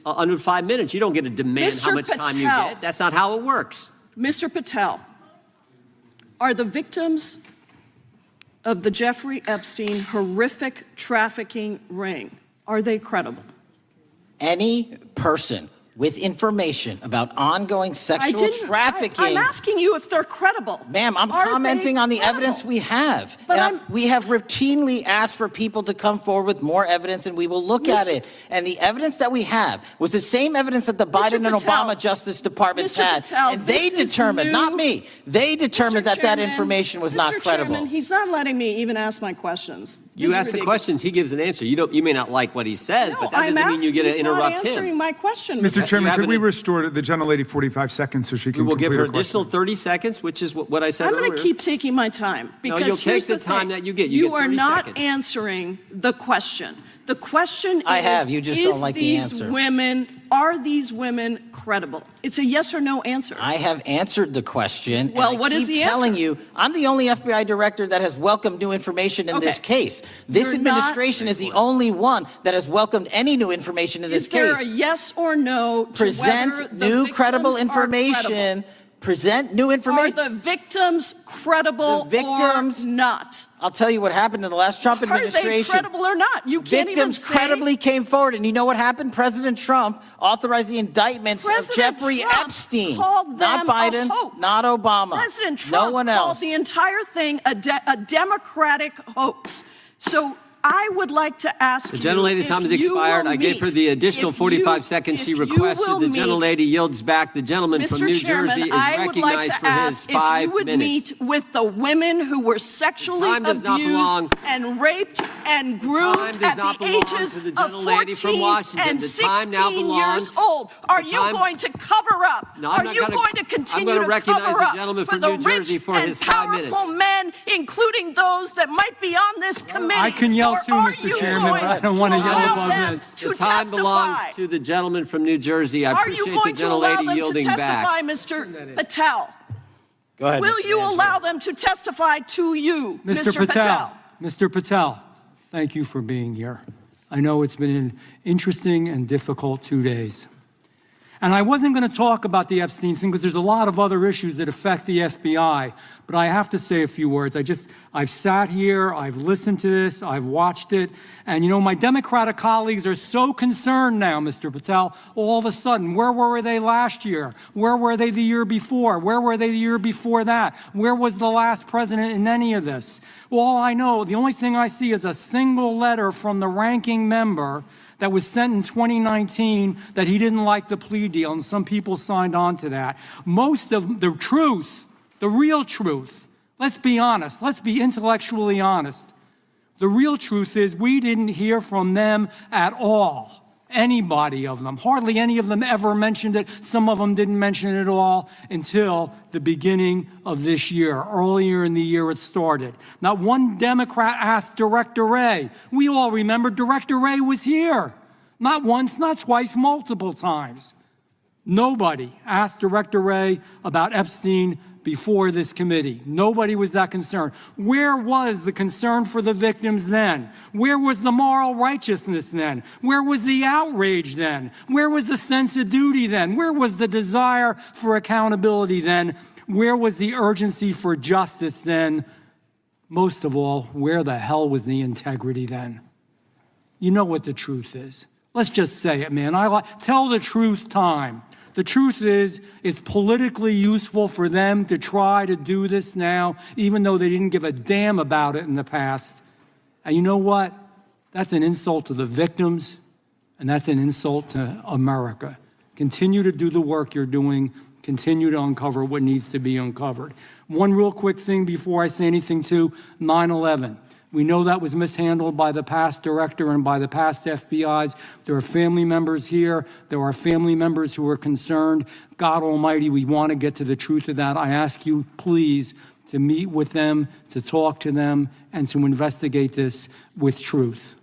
under 5 minutes. You don't get to demand how much time you get. That's not how it works. Mr. Patel, are the victims of the Jeffrey Epstein horrific trafficking ring, are they credible? Any person with information about ongoing sexual trafficking. I'm asking you if they're credible. Ma'am, I'm commenting on the evidence we have. And we have routinely asked for people to come forward with more evidence, and we will look at it. And the evidence that we have was the same evidence that the Biden and Obama Justice Departments had. And they determined, not me, they determined that that information was not credible. Chairman, he's not letting me even ask my questions. You ask the questions, he gives an answer. You may not like what he says, but that doesn't mean you get to interrupt him. He's not answering my question. Mr. Chairman, could we restore the gentlelady 45 seconds so she can complete her question? We'll give her additional 30 seconds, which is what I said earlier. I'm going to keep taking my time. Because no, you'll take the time that you get. You are not answering the question. The question is, you just don't like the answer. Are these women credible? It's a yes or no answer. I have answered the question. Well, what is the answer? I'm telling you, I'm the only FBI director that has welcomed new information in this case. This administration is the only one that has welcomed any new information in this case. Is there a yes or no to present new credible information? Present new information. Are the victims credible or not? I'll tell you what happened in the last Trump administration. Are they credible or not? You can't even say. Victims credibly came forward, and you know what happened? President Trump authorized the indictments of Jeffrey Epstein. Not Biden, not Obama, President Trump no one else. called the entire thing a Democratic hoax. So I would like to ask the gentlelady's time has expired. I gave her the additional 45 seconds she requested. The gentlelady yields back. The gentleman from New Jersey is recognized for his 5 minutes. If you would meet with the women who were sexually abused and raped and groomed at the ages of 14 and 16 years old. Are you going to cover up? Are you going to continue to cover up for the rich and powerful men, including those that might be on this committee? I can yell too, Mr. Chairman, but I don't want to yell above this. The time belongs to the gentleman from New Jersey. I appreciate the gentlelady yielding back. Are you going to allow them to testify, Mr. Patel? Go ahead. Will you allow them to testify to you, Mr. Patel? Mr. Patel, thank you for being here. I know it's been an interesting and difficult 2 days. And I wasn't going to talk about the Epstein thing because there's a lot of other issues that affect the FBI, but I have to say a few words. I've sat here, I've listened to this, I've watched it, and you know, my Democratic colleagues are so concerned now, Mr. Patel, all of a sudden. Where were they last year? Where were they the year before? Where were they the year before that? Where was the last president in any of this? All I know, the only thing I see is a single letter from the ranking member that was sent in 2019 that he didn't like the plea deal, and some people signed on to that. Most of the truth, the real truth, let's be honest, let's be intellectually honest. The real truth is we didn't hear from them at all. Anybody of them. Hardly any of them ever mentioned it. Some of them didn't mention it at all until the beginning of this year. Earlier in the year it started. Not one Democrat asked Director Wray. We all remember Director Wray was here. Not once, not twice, multiple times. Nobody asked Director Wray about Epstein before this committee. Nobody was that concerned. Where was the concern for the victims then? Where was the moral righteousness then? Where was the outrage then? Where was the sense of duty then? Where was the desire for accountability then? Where was the urgency for justice then? Most of all, where the hell was the integrity then? You know what the truth is. Let's just say it, man. Tell the truth time. The truth is, it's politically useful for them to try to do this now, even though they didn't give a damn about it in the past. And you know what? That's an insult to the victims, and that's an insult to America. Continue to do the work you're doing. Continue to uncover what needs to be uncovered. One real quick thing before I say anything to 9/11. We know that was mishandled by the past director and by the past FBIs. There are family members here. There are family members who are concerned. God Almighty, we want to get to the truth of that. I ask you, please, to meet with them, to talk to them, and to investigate this with truth.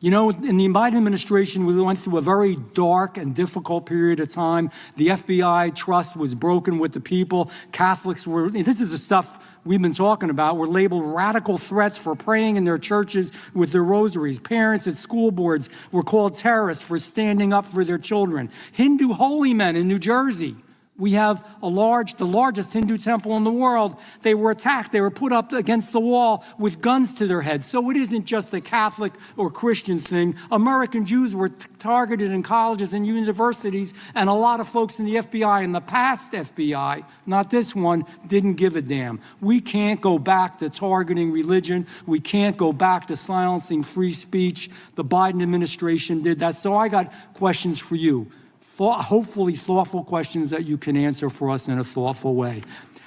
You know, in the Biden administration, we went through a very dark and difficult period of time. The FBI trust was broken with the people. Catholics were, this is the stuff we've been talking about were labeled radical threats for praying in their churches with their rosaries. Parents at school boards were called terrorists for standing up for their children. Hindu holy men in New Jersey. We have the largest Hindu temple in the world. They were attacked. They were put up against the wall with guns to their heads. So it isn't just a Catholic or Christian thing. American Jews were targeted in colleges and universities, and a lot of folks in the FBI, in the past FBI, not this one, didn't give a damn. We can't go back to targeting religion. We can't go back to silencing free speech. The Biden administration did that. So I got questions for you. Hopefully thoughtful questions that you can answer for us in a thoughtful way.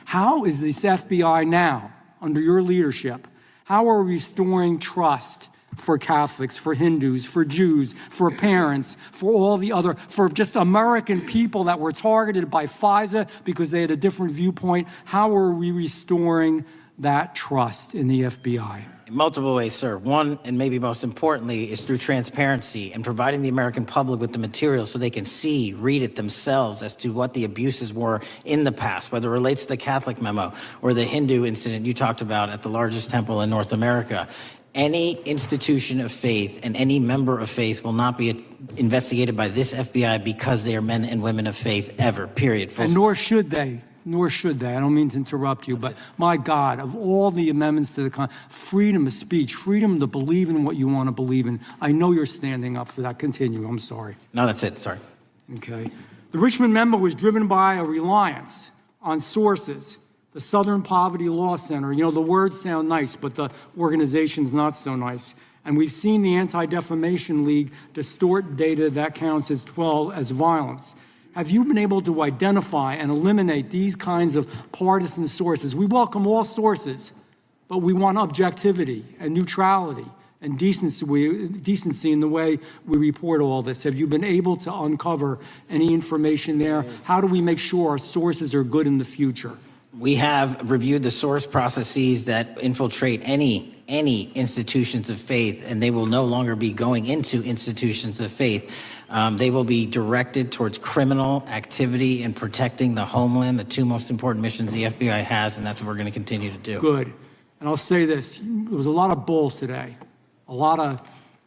How is this FBI now, under your leadership, how are we restoring trust for Catholics, for Hindus, for Jews, for parents, for all the other, for just American people that were targeted by FISA because they had a different viewpoint? How are we restoring that trust in the FBI? In multiple ways, sir. One, and maybe most importantly, is through transparency and providing the American public with the material so they can see, read it themselves as to what the abuses were in the past, whether it relates to the Catholic memo or the Hindu incident you talked about at the largest temple in North America. Any institution of faith and any member of faith will not be investigated by this FBI because they are men and women of faith ever, period. And nor should they. Nor should they. I don't mean to interrupt you, but my God, of all the amendments to the freedom of speech, freedom to believe in what you want to believe in, I know you're standing up for that. Continue. I'm sorry. No, that's it. Sorry. Okay. The Richmond memo was driven by a reliance on sources. The Southern Poverty Law Center, you know, the words sound nice, but the organization's not so nice. And we've seen the Anti-Defamation League distort data that counts as violence. Have you been able to identify and eliminate these kinds of partisan sources? We welcome all sources, but we want objectivity and neutrality and decency in the way we report all this. Have you been able to uncover any information there? How do we make sure our sources are good in the future? We have reviewed the source processes that infiltrate any institutions of faith, and they will no longer be going into institutions of faith. They will be directed towards criminal activity and protecting the homeland, the two most important missions the FBI has, and that's what we're going to continue to do. Good. And I'll say this. There was a lot of bull today, a lot of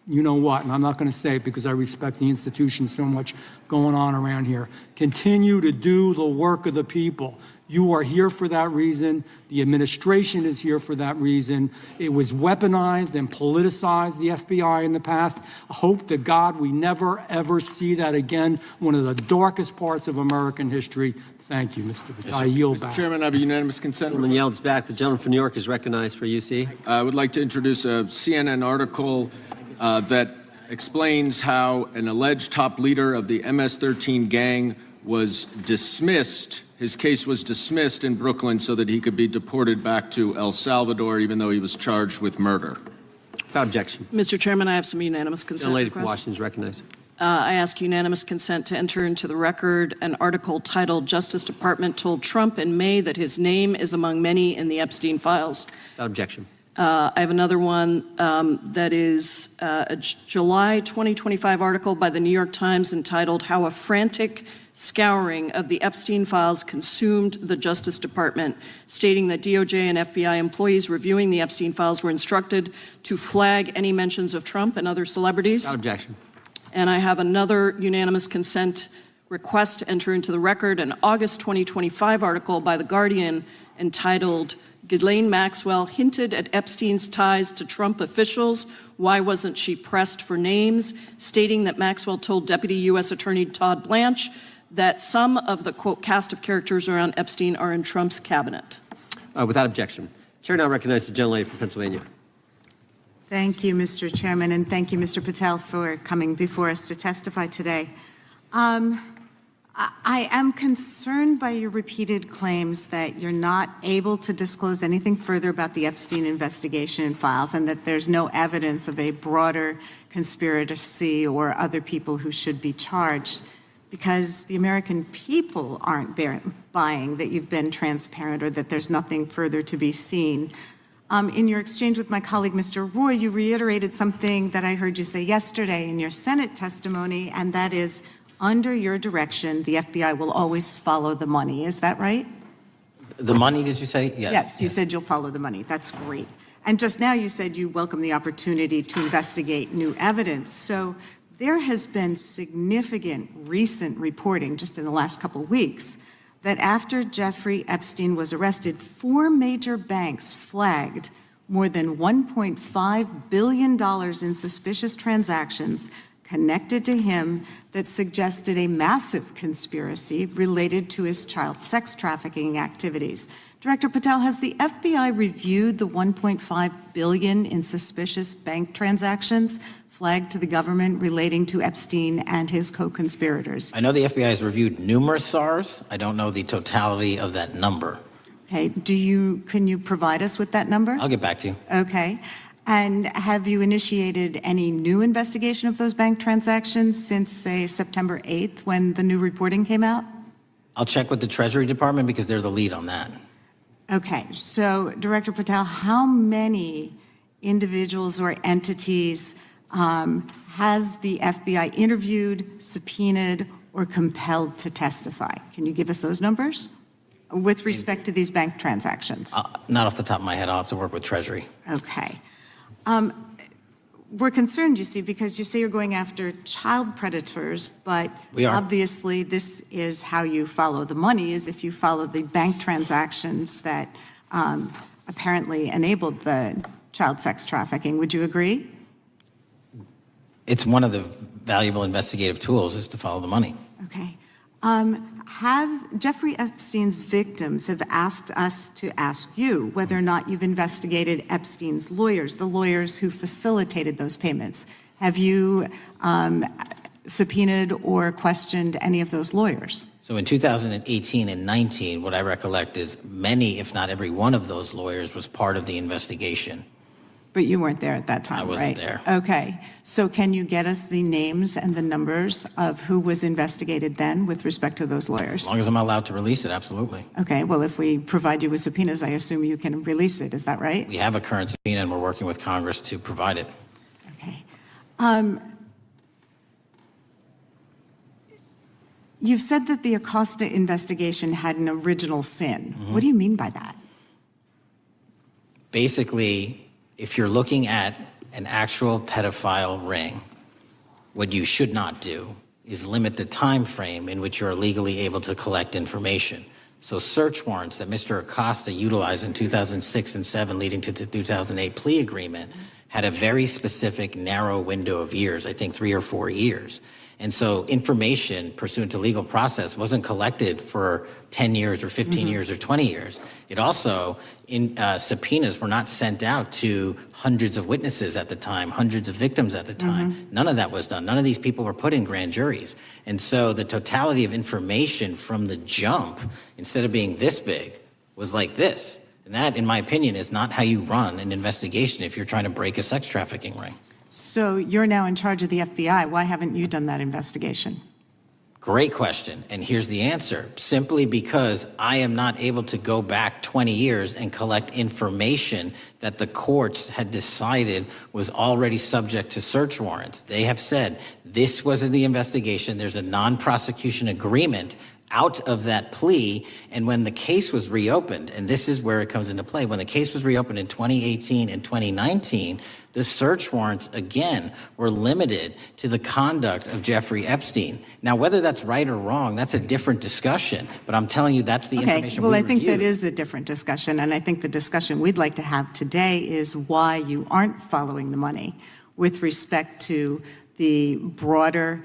you know what, and I'm not going to say it because I respect the institution so much going on around here. Continue to do the work of the people. You are here for that reason. The administration is here for that reason. It was weaponized and politicized, the FBI, in the past. I hope to God we never, ever see that again. One of the darkest parts of American history. Thank you, Mr. Patel. I yield back. Mr. Chairman, I have a unanimous consent. Gentleman yields back. The gentleman from New York is recognized for UC. I would like to introduce a CNN article that explains how an alleged top leader of the MS-13 gang was dismissed. His case was dismissed in Brooklyn so that he could be deported back to El Salvador, even though he was charged with murder. Without objection. Mr. Chairman, I have some unanimous consent. The lady from Washington is recognized. I ask unanimous consent to enter into the record an article titled "Justice Department Told Trump in May that his name is among many in the Epstein files." Without objection. I have another one that is a July 2025 article by the New York Times entitled "How a Frantic Scouring of the Epstein Files Consumed the Justice Department," stating that DOJ and FBI employees reviewing the Epstein files were instructed to flag any mentions of Trump and other celebrities. Without objection. And I have another unanimous consent request to enter into the record an August 2025 article by The Guardian entitled "Ghislaine Maxwell Hinted at Epstein's Ties to Trump Officials. Why Wasn't She Pressed for Names?" stating that Maxwell told Deputy U.S. Attorney Todd Blanche that some of the, quote, cast of characters around Epstein are in Trump's cabinet. Without objection. Chair now recognizes the gentlelady from Pennsylvania. Thank you, Mr. Chairman, and thank you, Mr. Patel, for coming before us to testify today. I am concerned by your repeated claims that you're not able to disclose anything further about the Epstein investigation and files, and that there's no evidence of a broader conspiracy or other people who should be charged, because the American people aren't buying that you've been transparent or that there's nothing further to be seen. In your exchange with my colleague, Mr. Roy, you reiterated something that I heard you say yesterday in your Senate testimony, and that is, under your direction, the FBI will always follow the money. Is that right? The money, did you say? Yes. Yes, you said you'll follow the money. That's great. And just now you said you welcome the opportunity to investigate new evidence. So there has been significant recent reporting just in the last couple of weeks that after Jeffrey Epstein was arrested, 4 major banks flagged more than $1.5 billion in suspicious transactions connected to him that suggested a massive conspiracy related to his child sex trafficking activities. Director Patel, has the FBI reviewed the $1.5 billion in suspicious bank transactions flagged to the government relating to Epstein and his co-conspirators? I know the FBI has reviewed numerous SARs. I don't know the totality of that number. Okay, can you provide us with that number? I'll get back to you. Okay. And have you initiated any new investigation of those bank transactions since, say, September 8th when the new reporting came out? I'll check with the Treasury Department because they're the lead on that. Okay, so Director Patel, how many individuals or entities has the FBI interviewed, subpoenaed, or compelled to testify? Can you give us those numbers with respect to these bank transactions? Not off the top of my head. I'll have to work with Treasury. Okay. We're concerned, you see, because you say you're going after child predators, but we are. Obviously this is how you follow the money, is if you follow the bank transactions that apparently enabled the child sex trafficking. Would you agree? It's one of the valuable investigative tools is to follow the money. Okay. Have Jeffrey Epstein's victims have asked us to ask you whether or not you've investigated Epstein's lawyers, the lawyers who facilitated those payments. Have you subpoenaed or questioned any of those lawyers? So in 2018 and 19, what I recollect is many, if not every one of those lawyers was part of the investigation. But you weren't there at that time, I wasn't right? there. Okay. So can you get us the names and the numbers of who was investigated then with respect to those lawyers? As long as I'm allowed to release it, absolutely. Okay. Well, if we provide you with subpoenas, I assume you can release it. Is that right? We have a current subpoena and we're working with Congress to provide it. Okay. You've said that the Acosta investigation had an original sin. What do you mean by that? Basically, if you're looking at an actual pedophile ring, what you should not do is limit the time frame in which you're legally able to collect information. So search warrants that Mr. Acosta utilized in 2006 and 7 leading to the 2008 plea agreement had a very specific narrow window of years, I think 3 or 4 years. And so information pursuant to legal process wasn't collected for 10 years or 15 years or 20 years. It also, subpoenas were not sent out to hundreds of witnesses at the time, hundreds of victims at the time. None of that was done. None of these people were put in grand juries. And so the totality of information from the jump, instead of being this big, was like this. And that, in my opinion, is not how you run an investigation if you're trying to break a sex trafficking ring. So you're now in charge of the FBI. Why haven't you done that investigation? Great question. And here's the answer. Simply because I am not able to go back 20 years and collect information that the courts had decided was already subject to search warrants. They have said this was the investigation. There's a non-prosecution agreement out of that plea. And when the case was reopened, and this is where it comes into play, when the case was reopened in 2018 and 2019, the search warrants, again, were limited to the conduct of Jeffrey Epstein. Now, whether that's right or wrong, that's a different discussion. But I'm telling you, that's the information we reviewed. I think that is a different discussion. And I think the discussion we'd like to have today is why you aren't following the money with respect to the broader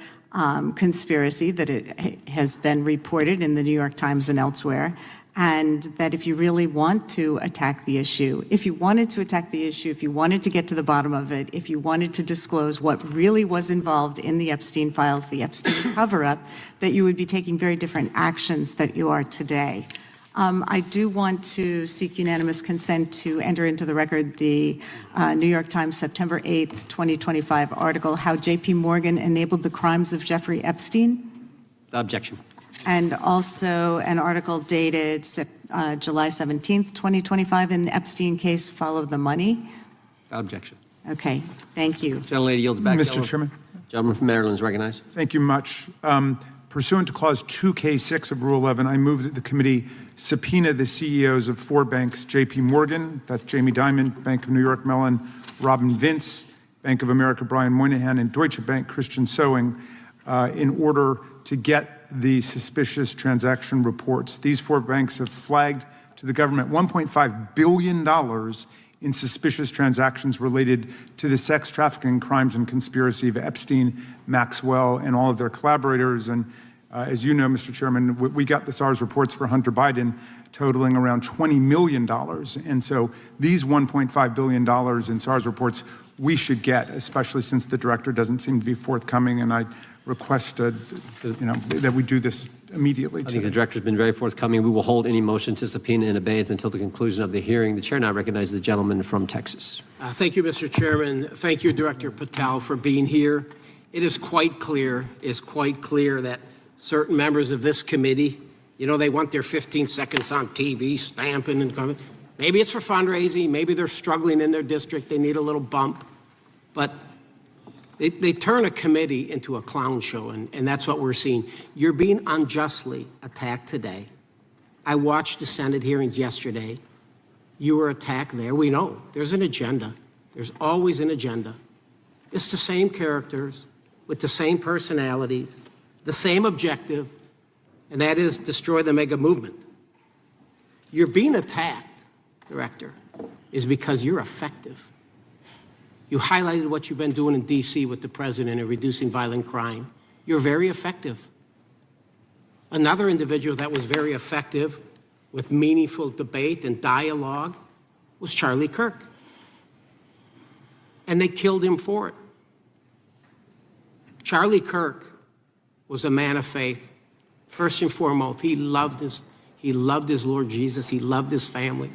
conspiracy that it has been reported in the New York Times and elsewhere, and that if you really want to attack the issue, if you wanted to attack the issue, if you wanted to get to the bottom of it, if you wanted to disclose what really was involved in the Epstein files, the Epstein cover-up, that you would be taking very different actions that you are today. I do want to seek unanimous consent to enter into the record the New York Times September 8th, 2025 article, How J.P. Morgan Enabled the Crimes of Jeffrey Epstein. Objection. And also an article dated July 17th, 2025 in the Epstein case, Follow the Money. Objection. Okay, thank you. Gentlelady yields back. Mr. Chairman. Gentleman from Maryland is recognized. Thank you much. Pursuant to Clause 2K6 of Rule 11, I move that the committee subpoena the CEOs of 4 banks, J.P. Morgan, that's Jamie Dimon, Bank of New York Mellon, Robin Vince, Bank of America, Brian Moynihan, and Deutsche Bank, Christian Sewing, in order to get the suspicious transaction reports. These 4 banks have flagged to the government $1.5 billion in suspicious transactions related to the sex trafficking crimes and conspiracy of Epstein, Maxwell, and all of their collaborators. And as you know, Mr. Chairman, we got the SARS reports for Hunter Biden totaling around $20 million. And so these $1.5 billion in SARS reports we should get, especially since the director doesn't seem to be forthcoming. And I request that we do this immediately. I think the director's been very forthcoming. We will hold any motion to subpoena in abeyance until the conclusion of the hearing. The chair now recognizes the gentleman from Texas. Thank you, Mr. Chairman. Thank you, Director Patel, for being here. It is quite clear that certain members of this committee, they want their 15 seconds on TV, stamping and coming. Maybe it's for fundraising. Maybe they're struggling in their district. They need a little bump. But they turn a committee into a clown show, and that's what we're seeing. You're being unjustly attacked today. I watched the Senate hearings yesterday. You were attacked there. We know there's an agenda. There's always an agenda. It's the same characters with the same personalities, the same objective, and that is destroy the mega movement. You're being attacked, Director, is because you're effective. You highlighted what you've been doing in D.C. with the president in reducing violent crime. You're very effective. Another individual that was very effective with meaningful debate and dialogue was Charlie Kirk. And they killed him for it. Charlie Kirk was a man of faith. First and foremost, he loved his Lord Jesus. He loved his family.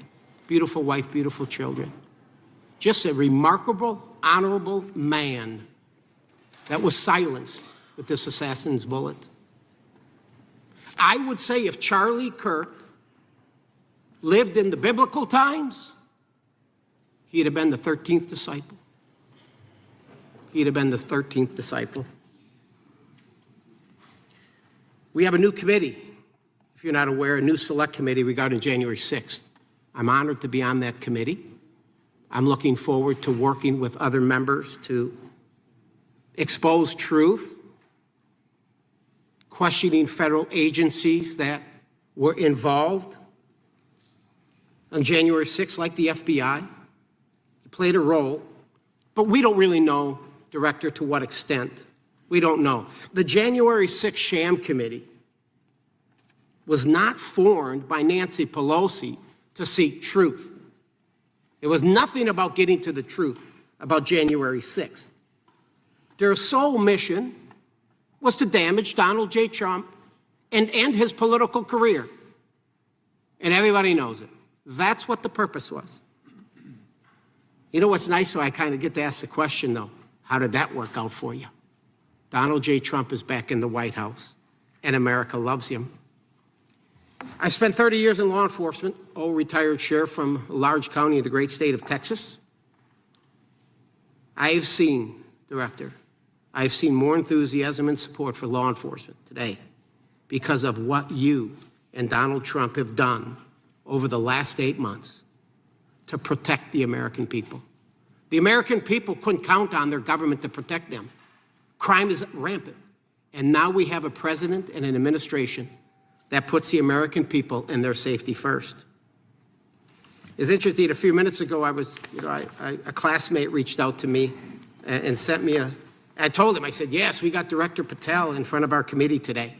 Beautiful wife, beautiful children. Just a remarkable, honorable man that was silenced with this assassin's bullet. I would say if Charlie Kirk lived in the biblical times, he'd have been the 13th disciple. He'd have been the 13th disciple. We have a new committee, if you're not aware, a new select committee regarding January 6th. I'm honored to be on that committee. I'm looking forward to working with other members to expose truth, questioning federal agencies that were involved on January 6th, like the FBI. They played a role, but we don't really know, Director, to what extent. We don't know. The January 6th sham committee was not formed by Nancy Pelosi to seek truth. It was nothing about getting to the truth about January 6th. Their sole mission was to damage Donald J. Trump and end his political career. And everybody knows it. That's what the purpose was. You know what's nice, so I kind of get to ask the question, though, how did that work out for you? Donald J. Trump is back in the White House, and America loves him. I spent 30 years in law enforcement, retired sheriff from a large county in the great state of Texas. I've seen, Director, I've seen more enthusiasm and support for law enforcement today because of what you and Donald Trump have done over the last 8 months to protect the American people. The American people couldn't count on their government to protect them. Crime is rampant. And now we have a president and an administration that puts the American people and their safety first. It's interesting, a few minutes ago, a classmate reached out to me and sent me I told him, I said, yes, we got Director Patel in front of our committee today.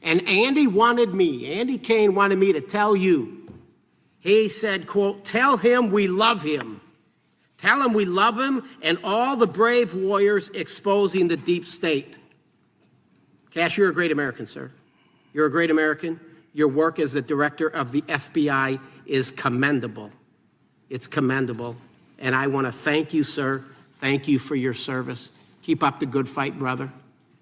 And Andy Kane wanted me to tell you, he said, quote, tell him we love him. Tell him we love him and all the brave warriors exposing the deep state. Kash, you're a great American, sir. You're a great American. Your work as the director of the FBI is commendable. It's commendable. And I want to thank you, sir. Thank you for your service. Keep up the good fight, brother.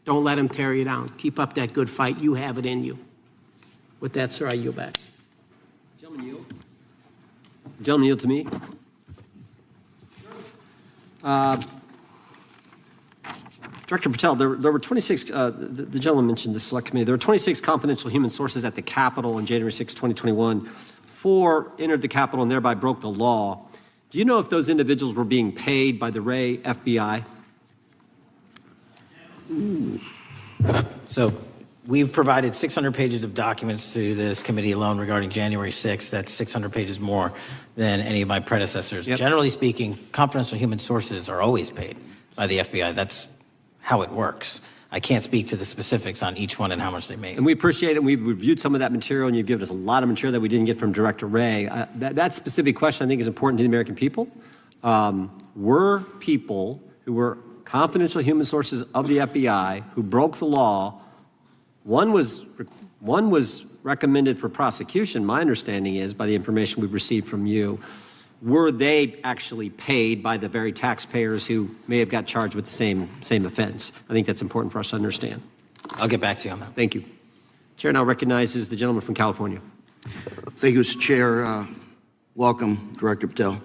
Don't let him tear you down. Keep up that good fight. You have it in you. With that, sir, I yield back. Gentleman yield. Gentleman yield to me. Director Patel, there were 26, the gentleman mentioned the select committee, there were 26 confidential human sources at the Capitol on January 6, 2021. 4 entered the Capitol and thereby broke the law. Do you know if those individuals were being paid by the Ray FBI? So we've provided 600 pages of documents to this committee alone regarding January 6th. That's 600 pages more than any of my predecessors. Yep. Generally speaking, confidential human sources are always paid by the FBI. That's how it works. I can't speak to the specifics on each one and how much they make. And we appreciate it. We've reviewed some of that material, and you've given us a lot of material that we didn't get from Director Ray. That specific question, I think, is important to the American people. Were people who were confidential human sources of the FBI who broke the law, one was recommended for prosecution, my understanding is, by the information we've received from you. Were they actually paid by the very taxpayers who may have got charged with the same offense? I think that's important for us to understand. I'll get back to you on that. Thank you. Chair now recognizes the gentleman from California. Thank you, Mr. Chair. Welcome, Director Patel.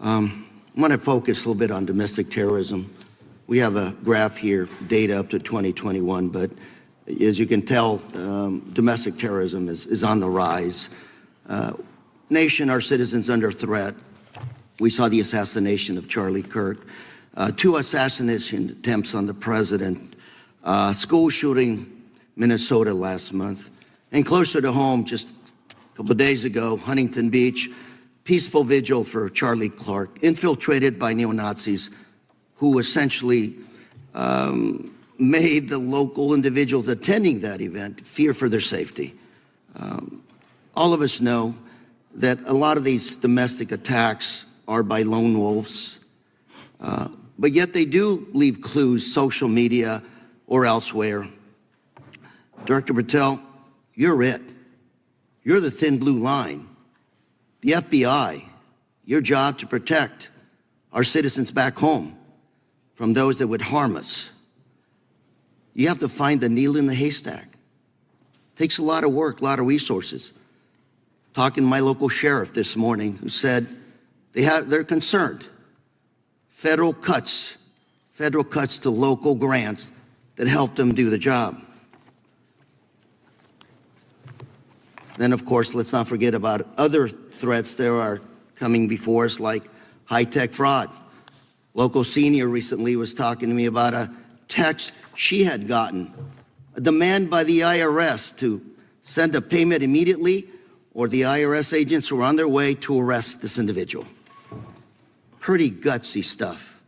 I want to focus a little bit on domestic terrorism. We have a graph here, data up to 2021, but as you can tell, domestic terrorism is on the rise. Nation, our citizens under threat. We saw the assassination of Charlie Kirk, 2 assassination attempts on the president, school shooting, Minnesota last month, and closer to home, just a couple of days ago, Huntington Beach, peaceful vigil for Charlie Clark, infiltrated by neo-Nazis who essentially made the local individuals attending that event fear for their safety. All of us know that a lot of these domestic attacks are by lone wolves, but yet they do leave clues, social media or elsewhere. Director Patel, you're it. You're the thin blue line. The FBI, your job to protect our citizens back home from those that would harm us. You have to find the needle in the haystack. Takes a lot of work, a lot of resources. Talking to my local sheriff this morning, who said they're concerned. Federal cuts to local grants that help them do the job. Then, of course, let's not forget about other threats that are coming before us, like high-tech fraud. Local senior recently was talking to me about a text she had gotten, a demand by the IRS to send a payment immediately, or the IRS agents were on their way to arrest this individual. Pretty gutsy stuff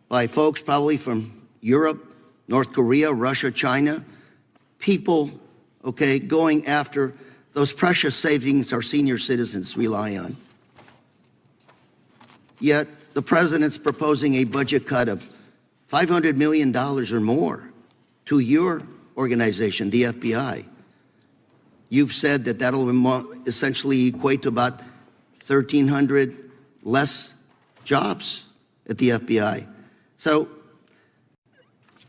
by folks probably from Europe, North Korea, Russia, China, people, okay, going after those precious savings our senior citizens rely on. Yet the president's proposing a budget cut of $500 million or more to your organization, the FBI. You've said that that'll essentially equate to about 1,300 less jobs at the FBI. So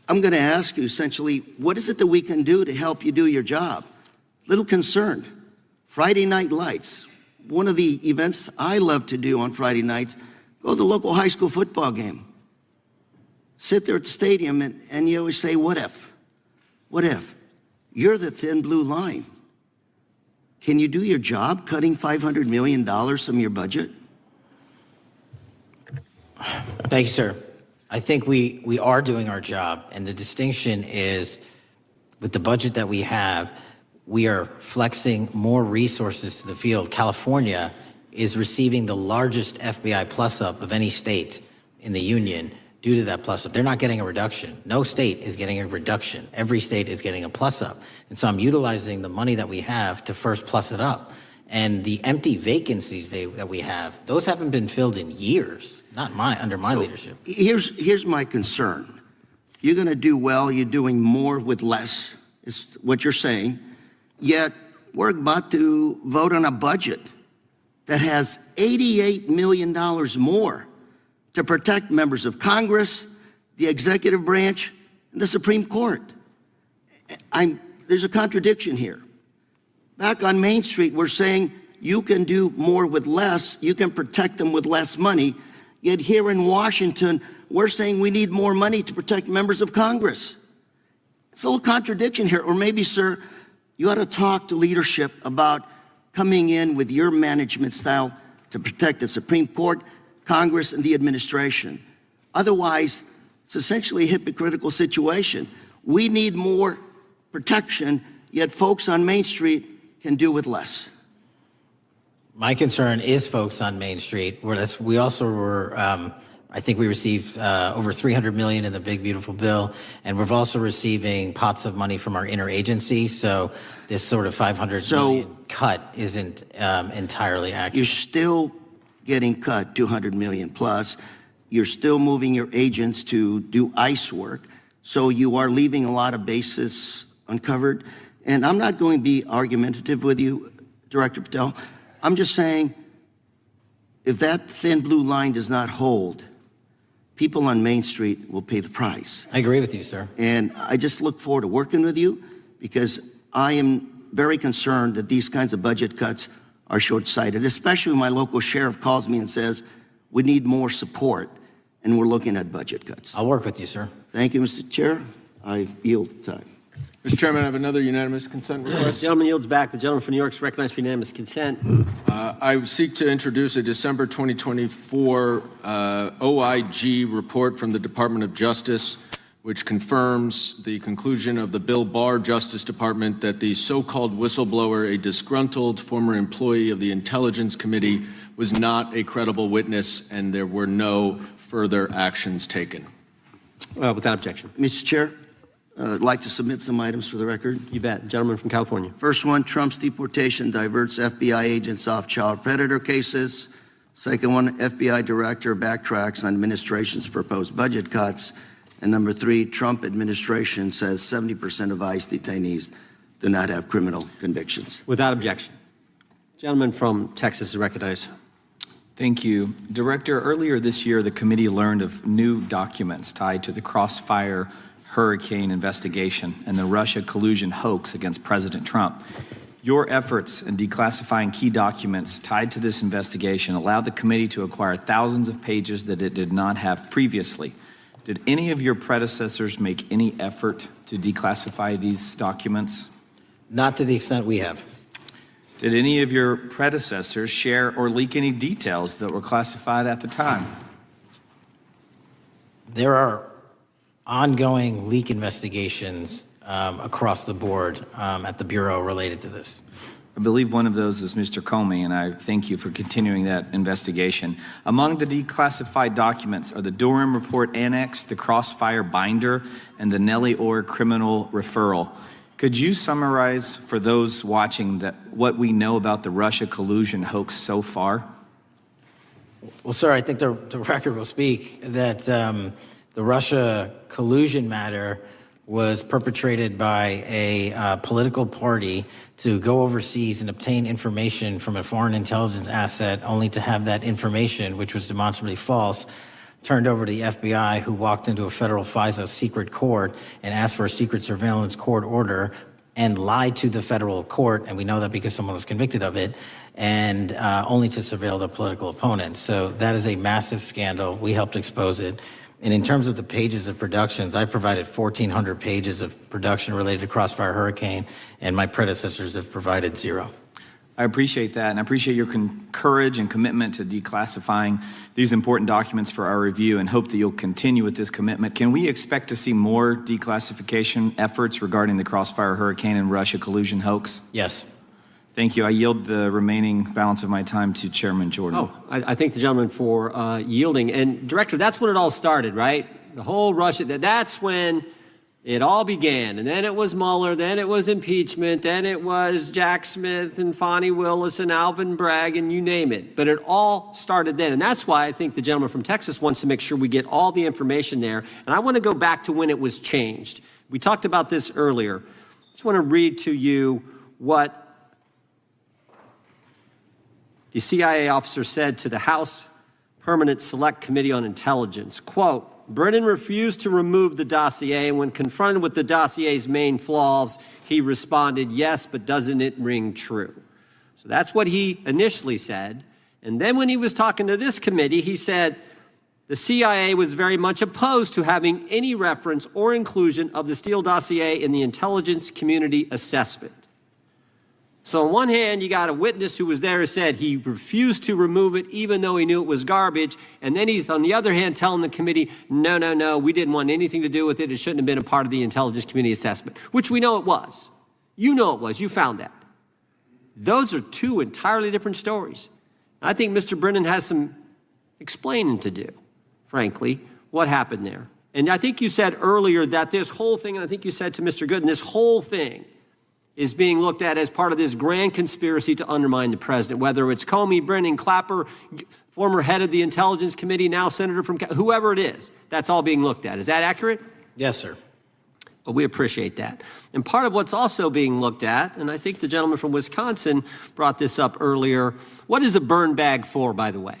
I'm going to ask you essentially, what is it that we can do to help you do your job? Little concerned. Friday Night Lights. One of the events I love to do on Friday nights, go to the local high school football game. Sit there at the stadium and you always say, what if? What if? You're the thin blue line. Can you do your job cutting $500 million from your budget? Thank you, sir. I think we are doing our job, and the distinction is with the budget that we have, we are flexing more resources to the field. California is receiving the largest FBI plus-up of any state in the union due to that plus-up. They're not getting a reduction. No state is getting a reduction. Every state is getting a plus-up. And so I'm utilizing the money that we have to first plus it up. And the empty vacancies that we have, those haven't been filled in years, not under my leadership. Here's my concern. You're going to do well. You're doing more with less, is what you're saying. Yet we're about to vote on a budget that has $88 million more to protect members of Congress, the executive branch, and the Supreme Court. There's a contradiction here. Back on Main Street, we're saying you can do more with less, you can protect them with less money, yet here in Washington, we're saying we need more money to protect members of Congress. It's a little contradiction here. Or maybe, sir, you ought to talk to leadership about coming in with your management style to protect the Supreme Court, Congress, and the administration. Otherwise, it's essentially a hypocritical situation. We need more protection, yet folks on Main Street can do with less. My concern is folks on Main Street. We also were, I think we received over $300 million in the big, beautiful bill, and we're also receiving pots of money from our interagency, so this sort of $500 million cut isn't entirely accurate. You're still getting cut $200 million plus. You're still moving your agents to do ICE work, so you are leaving a lot of bases uncovered. And I'm not going to be argumentative with you, Director Patel. I'm just saying, if that thin blue line does not hold, people on Main Street will pay the price. I agree with you, sir. And I just look forward to working with you, because I am very concerned that these kinds of budget cuts are short-sighted, especially when my local sheriff calls me and says, we need more support, and we're looking at budget cuts. I'll work with you, sir. Thank you, Mr. Chair. I yield time. Mr. Chairman, I have another unanimous consent request. The gentleman yields back. The gentleman from New York is recognized for unanimous consent. I seek to introduce a December 2024 OIG report from the Department of Justice, which confirms the conclusion of the Bill Barr Justice Department that the so-called whistleblower, a disgruntled former employee of the Intelligence Committee, was not a credible witness, and there were no further actions taken. Without objection. Mr. Chair, I'd like to submit some items for the record. You bet. Gentleman from California. First one, Trump's deportation diverts FBI agents off child predator cases. Second one, FBI director backtracks on administration's proposed budget cuts. And number three, Trump administration says 70% of ICE detainees do not have criminal convictions. Without objection. Gentleman from Texas is recognized. Thank you. Director, earlier this year, the committee learned of new documents tied to the Crossfire Hurricane investigation and the Russia collusion hoax against President Trump. Your efforts in declassifying key documents tied to this investigation allowed the committee to acquire thousands of pages that it did not have previously. Did any of your predecessors make any effort to declassify these documents? Not to the extent we have. Did any of your predecessors share or leak any details that were classified at the time? There are ongoing leak investigations across the board at the Bureau related to this. I believe one of those is Mr. Comey, and I thank you for continuing that investigation. Among the declassified documents are the Durham Report Annex, the Crossfire Binder, and the Nellie Orr Criminal Referral. Could you summarize for those watching what we know about the Russia collusion hoax so far? Well, sir, I think the record will speak that the Russia collusion matter was perpetrated by a political party to go overseas and obtain information from a foreign intelligence asset, only to have that information, which was demonstrably false, turned over to the FBI, who walked into a federal FISA secret court and asked for a secret surveillance court order and lied to the federal court, and we know that because someone was convicted of it, and only to surveil the political opponent. So that is a massive scandal. We helped expose it. And in terms of the pages of productions, I provided 1,400 pages of production related to Crossfire Hurricane, and my predecessors have provided 0. I appreciate that, and I appreciate your courage and commitment to declassifying these important documents for our review, and hope that you'll continue with this commitment. Can we expect to see more declassification efforts regarding the Crossfire Hurricane and Russia collusion hoax? Yes. Thank you. I yield the remaining balance of my time to Chairman Jordan. Oh, I thank the gentleman for yielding. And Director, that's when it all started, right? The whole Russia, that's when it all began. And then it was Mueller, then it was impeachment, then it was Jack Smith and Fonnie Willis and Alvin Bragg and you name it. But it all started then. And that's why I think the gentleman from Texas wants to make sure we get all the information there. And I want to go back to when it was changed. We talked about this earlier. I just want to read to you what the CIA officer said to the House Permanent Select Committee on Intelligence, quote, Brennan refused to remove the dossier, and when confronted with the dossier's main flaws, he responded, yes, but doesn't it ring true? So that's what he initially said. And then when he was talking to this committee, he said, the CIA was very much opposed to having any reference or inclusion of the Steele dossier in the intelligence community assessment. So on one hand, you got a witness who was there who said he refused to remove it even though he knew it was garbage, and then he's on the other hand telling the committee, no, we didn't want anything to do with it, it shouldn't have been a part of the intelligence community assessment, which we know it was. You know it was, you found that. Those are two entirely different stories. I think Mr. Brennan has some explaining to do, frankly, what happened there. And I think you said earlier that this whole thing, and I think you said to Mr. Gooden, this whole thing is being looked at as part of this grand conspiracy to undermine the president, whether it's Comey, Brennan, Clapper, former head of the Intelligence Committee, now senator from, whoever it is, that's all being looked at. Is that accurate? Yes, sir. Well, we appreciate that. And part of what's also being looked at, and I think the gentleman from Wisconsin brought this up earlier, what is a burn bag for, by the way?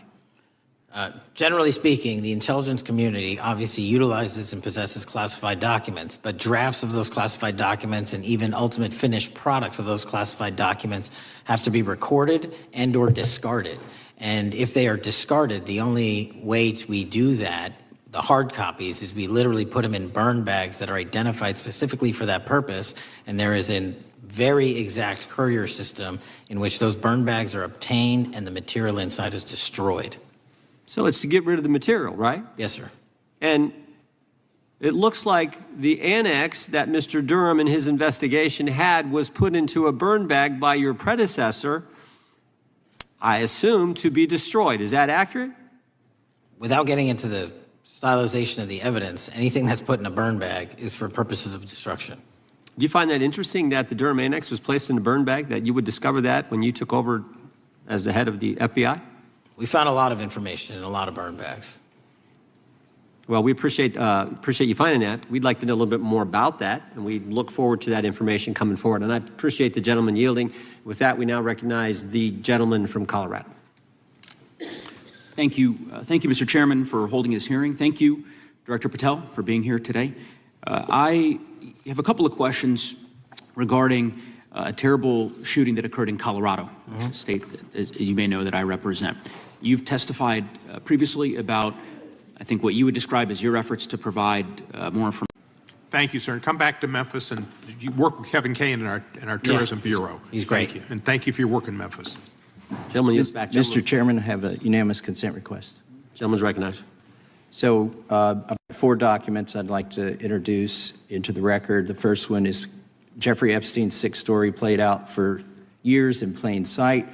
Generally speaking, the intelligence community obviously utilizes and possesses classified documents, but drafts of those classified documents and even ultimate finished products of those classified documents have to be recorded and or discarded. And if they are discarded, the only way we do that, the hard copies, is we literally put them in burn bags that are identified specifically for that purpose, and there is a very exact courier system in which those burn bags are obtained and the material inside is destroyed. So it's to get rid of the material, right? Yes, sir. And it looks like the annex that Mr. Durham in his investigation had was put into a burn bag by your predecessor, I assume, to be destroyed. Is that accurate? Without getting into the stylization of the evidence, anything that's put in a burn bag is for purposes of destruction. Do you find that interesting that the Durham annex was placed in a burn bag, that you would discover that when you took over as the head of the FBI? We found a lot of information in a lot of burn bags. Well, we appreciate you finding that. We'd like to know a little bit more about that, and we look forward to that information coming forward. And I appreciate the gentleman yielding. With that, we now recognize the gentleman from Colorado. Thank you. Thank you, Mr. Chairman, for holding this hearing. Thank you, Director Patel, for being here today. I have a couple of questions regarding a terrible shooting that occurred in Colorado, a state, as you may know, that I represent. You've testified previously about, I think, what you would describe as your efforts to provide more information. Thank you, sir. And come back to Memphis, and you work with Kevin Kane in our Tourism Bureau. He's great. Thank you. And thank you for your work in Memphis. Gentleman, yes, back. Mr. Chairman, I have a unanimous consent request. Gentleman's recognized. So, 4 documents I'd like to introduce into the record. The first one is Jeffrey Epstein's 6 story played out for years in plain sight.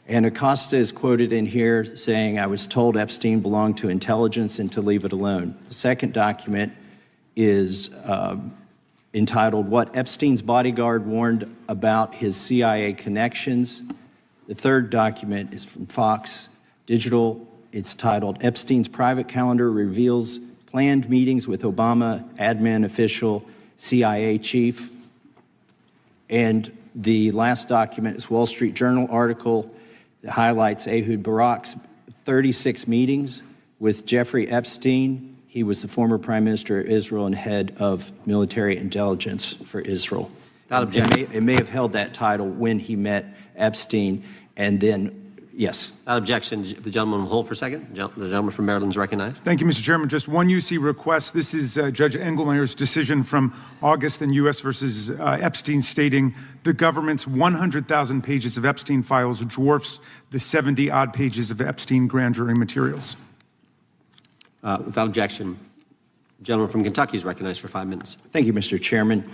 And Acosta is quoted in here saying, "I was told Epstein belonged to intelligence and to leave it alone." The second document is entitled, "What Epstein's Bodyguard Warned About His CIA Connections." The third document is from Fox Digital. It's titled, "Epstein's Private Calendar Reveals Planned Meetings with Obama Admin Official CIA Chief." And the last document is Wall Street Journal article that highlights Ehud Barak's 36 meetings with Jeffrey Epstein. He was the former Prime Minister of Israel and head of military intelligence for Israel. It may have held that title when he met Epstein, and then, yes. Without objection, the gentleman will hold for a second. The gentleman from Maryland is recognized. Thank you, Mr. Chairman. Just one UC request. This is Judge Engelmeyer's decision from August in U.S. versus Epstein, stating the government's 100,000 pages of Epstein files dwarfs the 70-odd pages of Epstein grand jury materials. Without objection, the gentleman from Kentucky is recognized for 5 minutes. Thank you, Mr. Chairman.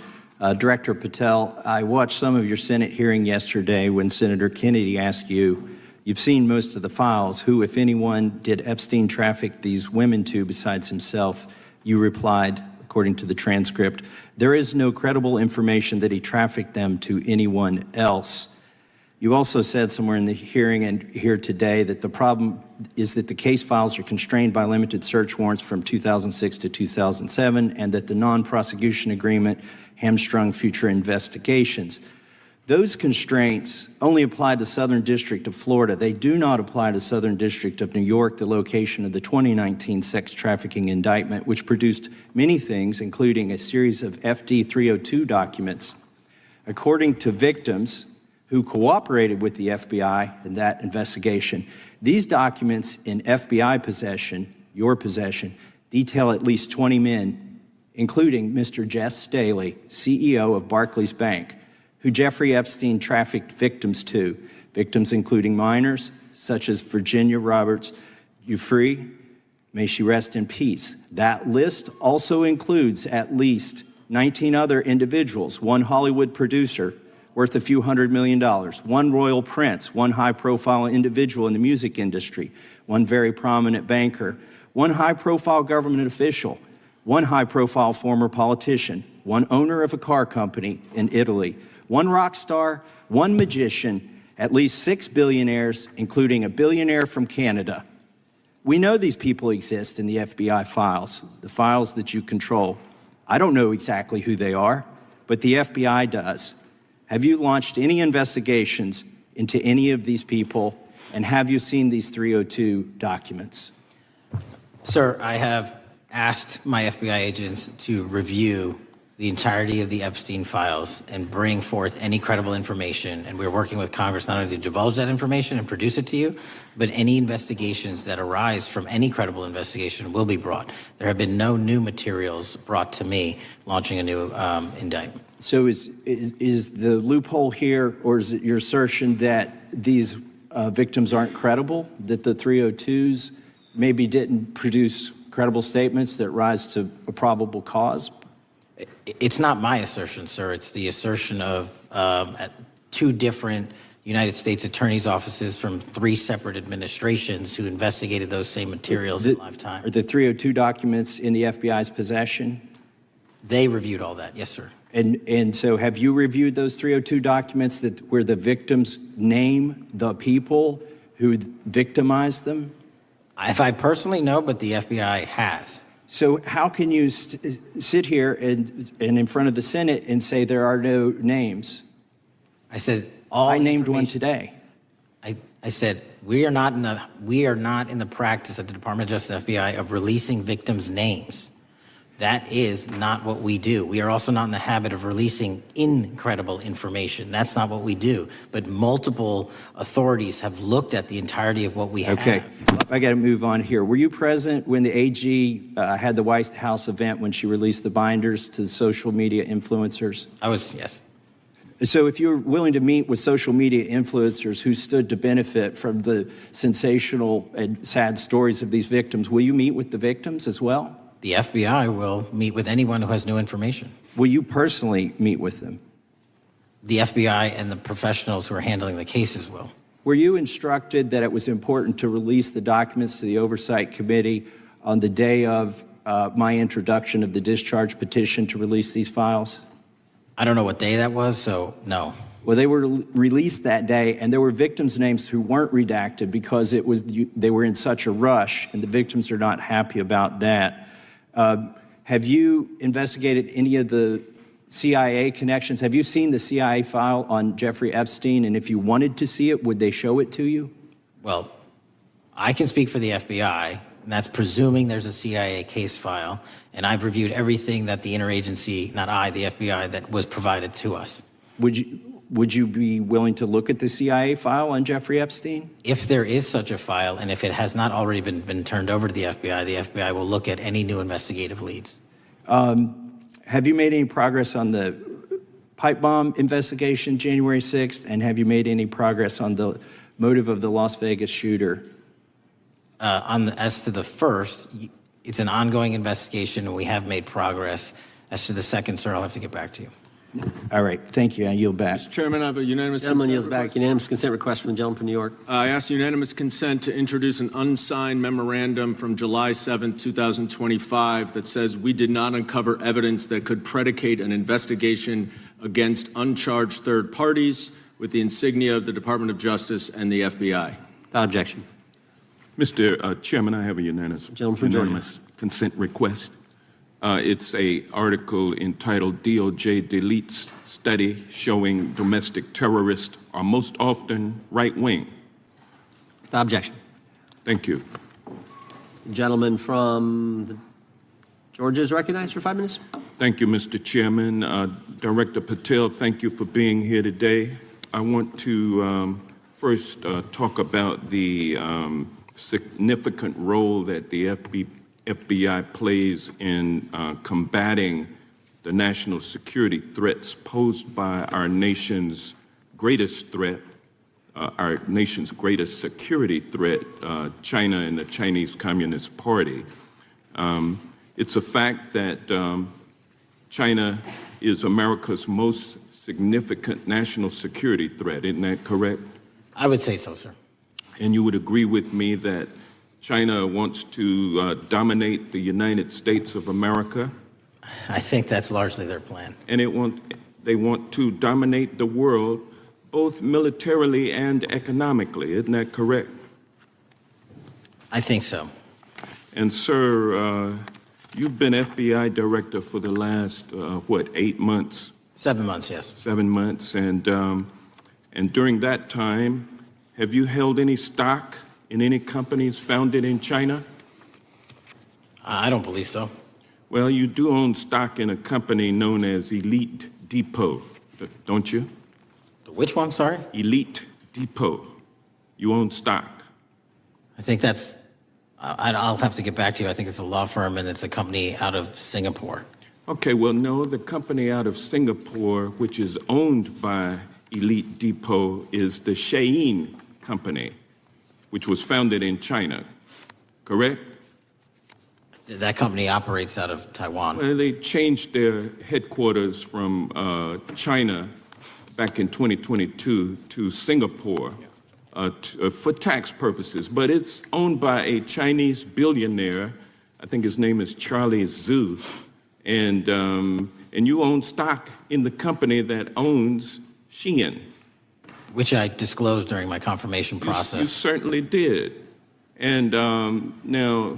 Director Patel, I watched some of your Senate hearing yesterday when Senator Kennedy asked you, "You've seen most of the files. Who, if anyone, did Epstein traffic these women to besides himself?" You replied, according to the transcript, "There is no credible information that he trafficked them to anyone else." You also said somewhere in the hearing and here today that the problem is that the case files are constrained by limited search warrants from 2006 to 2007, and that the non-prosecution agreement hamstrung future investigations. Those constraints only apply to Southern District of Florida. They do not apply to Southern District of New York, the location of the 2019 sex trafficking indictment, which produced many things, including a series of FD 302 documents. According to victims who cooperated with the FBI in that investigation, these documents in FBI possession your possession, detail at least 20 men, including Mr. Jess Staley, CEO of Barclays Bank, who Jeffrey Epstein trafficked victims to, victims including minors such as Virginia Roberts Giuffre, may she rest in peace. That list also includes at least 19 other individuals, one Hollywood producer worth a few $100 million, one royal prince, one high-profile individual in the music industry, one very prominent banker, one high-profile government official, one high-profile former politician, one owner of a car company in Italy, one rock star, one magician, at least 6 billionaires, including a billionaire from Canada. We know these people exist in the FBI files, the files that you control. I don't know exactly who they are, but the FBI does. Have you launched any investigations into any of these people, and have you seen these 302 documents? Sir, I have asked my FBI agents to review the entirety of the Epstein files and bring forth any credible information. And we're working with Congress not only to divulge that information and produce it to you, but any investigations that arise from any credible investigation will be brought. There have been no new materials brought to me launching a new indictment. So is the loophole here, or is it your assertion that these victims aren't credible, that the 302s maybe didn't produce credible statements that rise to a probable cause? It's not my assertion, sir. It's the assertion of 2 different United States attorneys' offices from 3 separate administrations who investigated those same materials in lifetime. Are the 302 documents in the FBI's possession? They reviewed all that, yes, sir. And so have you reviewed those 302 documents where the victims name the people who victimized them? If I personally know, but the FBI has. So how can you sit here and in front of the Senate and say there are no names? I said I named one today. I said we are not in the practice at the Department of Justice FBI of releasing victims' names. That is not what we do. We are also not in the habit of releasing incredible information. That's not what we do. But multiple authorities have looked at the entirety of what we have. Okay, I got to move on here. Were you present when the AG had the White House event when she released the binders to the social media influencers? I was, yes. So if you're willing to meet with social media influencers who stood to benefit from the sensational and sad stories of these victims, will you meet with the victims as well? The FBI will meet with anyone who has new information. Will you personally meet with them? The FBI and the professionals who are handling the cases will. Were you instructed that it was important to release the documents to the Oversight Committee on the day of my introduction of the discharge petition to release these files? I don't know what day that was, so no. Well, they were released that day, and there were victims' names who weren't redacted because they were in such a rush, and the victims are not happy about that. Have you investigated any of the CIA connections? Have you seen the CIA file on Jeffrey Epstein? And if you wanted to see it, would they show it to you? Well, I can speak for the FBI, and that's presuming there's a CIA case file. And I've reviewed everything that the interagency, not I, the FBI, that was provided to us. Would you be willing to look at the CIA file on Jeffrey Epstein? If there is such a file, and if it has not already been turned over to the FBI will look at any new investigative leads. Have you made any progress on the pipe bomb investigation January 6th? And have you made any progress on the motive of the Las Vegas shooter? As to the first, it's an ongoing investigation, and we have made progress. As to the second, sir, I'll have to get back to you. All right, thank you. I yield back. Mr. Chairman, I have a unanimous Gentleman consent yields back. request. Unanimous consent request from the gentleman from New York. I ask unanimous consent to introduce an unsigned memorandum from July 7th, 2025 that says we did not uncover evidence that could predicate an investigation against uncharged third parties with the insignia of the Department of Justice and the FBI. Without objection. Mr. Chairman, I have a unanimous consent request. It's an article entitled DOJ Deletes Study Showing Domestic Terrorists Are Most Often Right-Wing. Without objection. Thank you. The gentleman from Georgia is recognized for 5 minutes. Thank you, Mr. Chairman. Director Patel, thank you for being here today. I want to first talk about the significant role that the FBI plays in combating the national security threats posed by our nation's greatest threat, our nation's greatest security threat, China and the Chinese Communist Party. It's a fact that China is America's most significant national security threat, isn't that correct? I would say so, sir. And you would agree with me that China wants to dominate the United States of America? I think that's largely their plan. And they want to dominate the world, both militarily and economically, isn't that correct? I think so. And sir, you've been FBI director for the last, 8 months? 7 months, yes. 7 months, and during that time, have you held any stock in any companies founded in China? I don't believe so. Well, you do own stock in a company known as Elite Depot, don't you? Which one, sorry? Elite Depot. You own stock. I think that's, I'll have to get back to you. I think it's a law firm and it's a company out of Singapore. Okay, well, no, the company out of Singapore, which is owned by Elite Depot, is the Shein Company, which was founded in China, correct? That company operates out of Taiwan. Well, they changed their headquarters from China back in 2022 to Singapore for tax purposes, but it's owned by a Chinese billionaire. I think his name is Charlie Zhu, and you own stock in the company that owns Shein. Which I disclosed during my confirmation process. You certainly did. And now,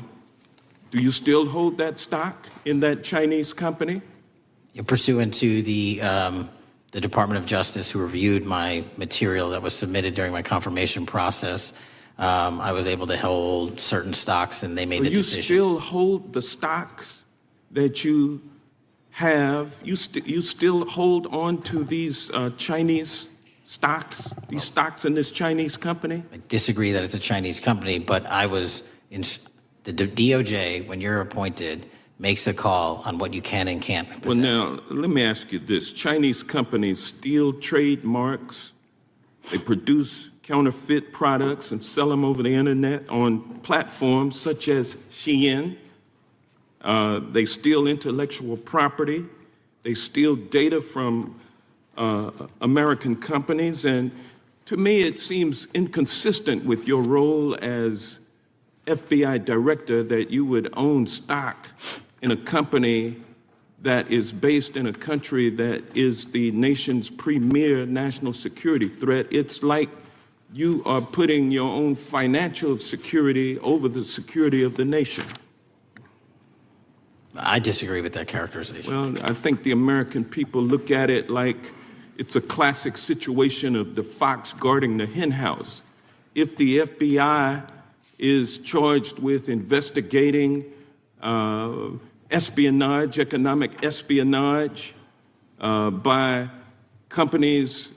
do you still hold that stock in that Chinese company? Pursuant to the Department of Justice, who reviewed my material that was submitted during my confirmation process, I was able to hold certain stocks, and they made the decision. You still hold the stocks that you have? You still hold on to these Chinese stocks, these stocks in this Chinese company? I disagree that it's a Chinese company, but I was in the DOJ, when you're appointed, makes a call on what you can and can't possess. Well, now, let me ask you this. Chinese companies steal trademarks, they produce counterfeit products and sell them over the internet on platforms such as Shein. They steal intellectual property. They steal data from American companies. And to me, it seems inconsistent with your role as FBI director that you would own stock in a company that is based in a country that is the nation's premier national security threat. It's like you are putting your own financial security over the security of the nation. I disagree with that characterization. Well, I think the American people look at it like it's a classic situation of the fox guarding the hen house. If the FBI is charged with investigating espionage, economic espionage by companies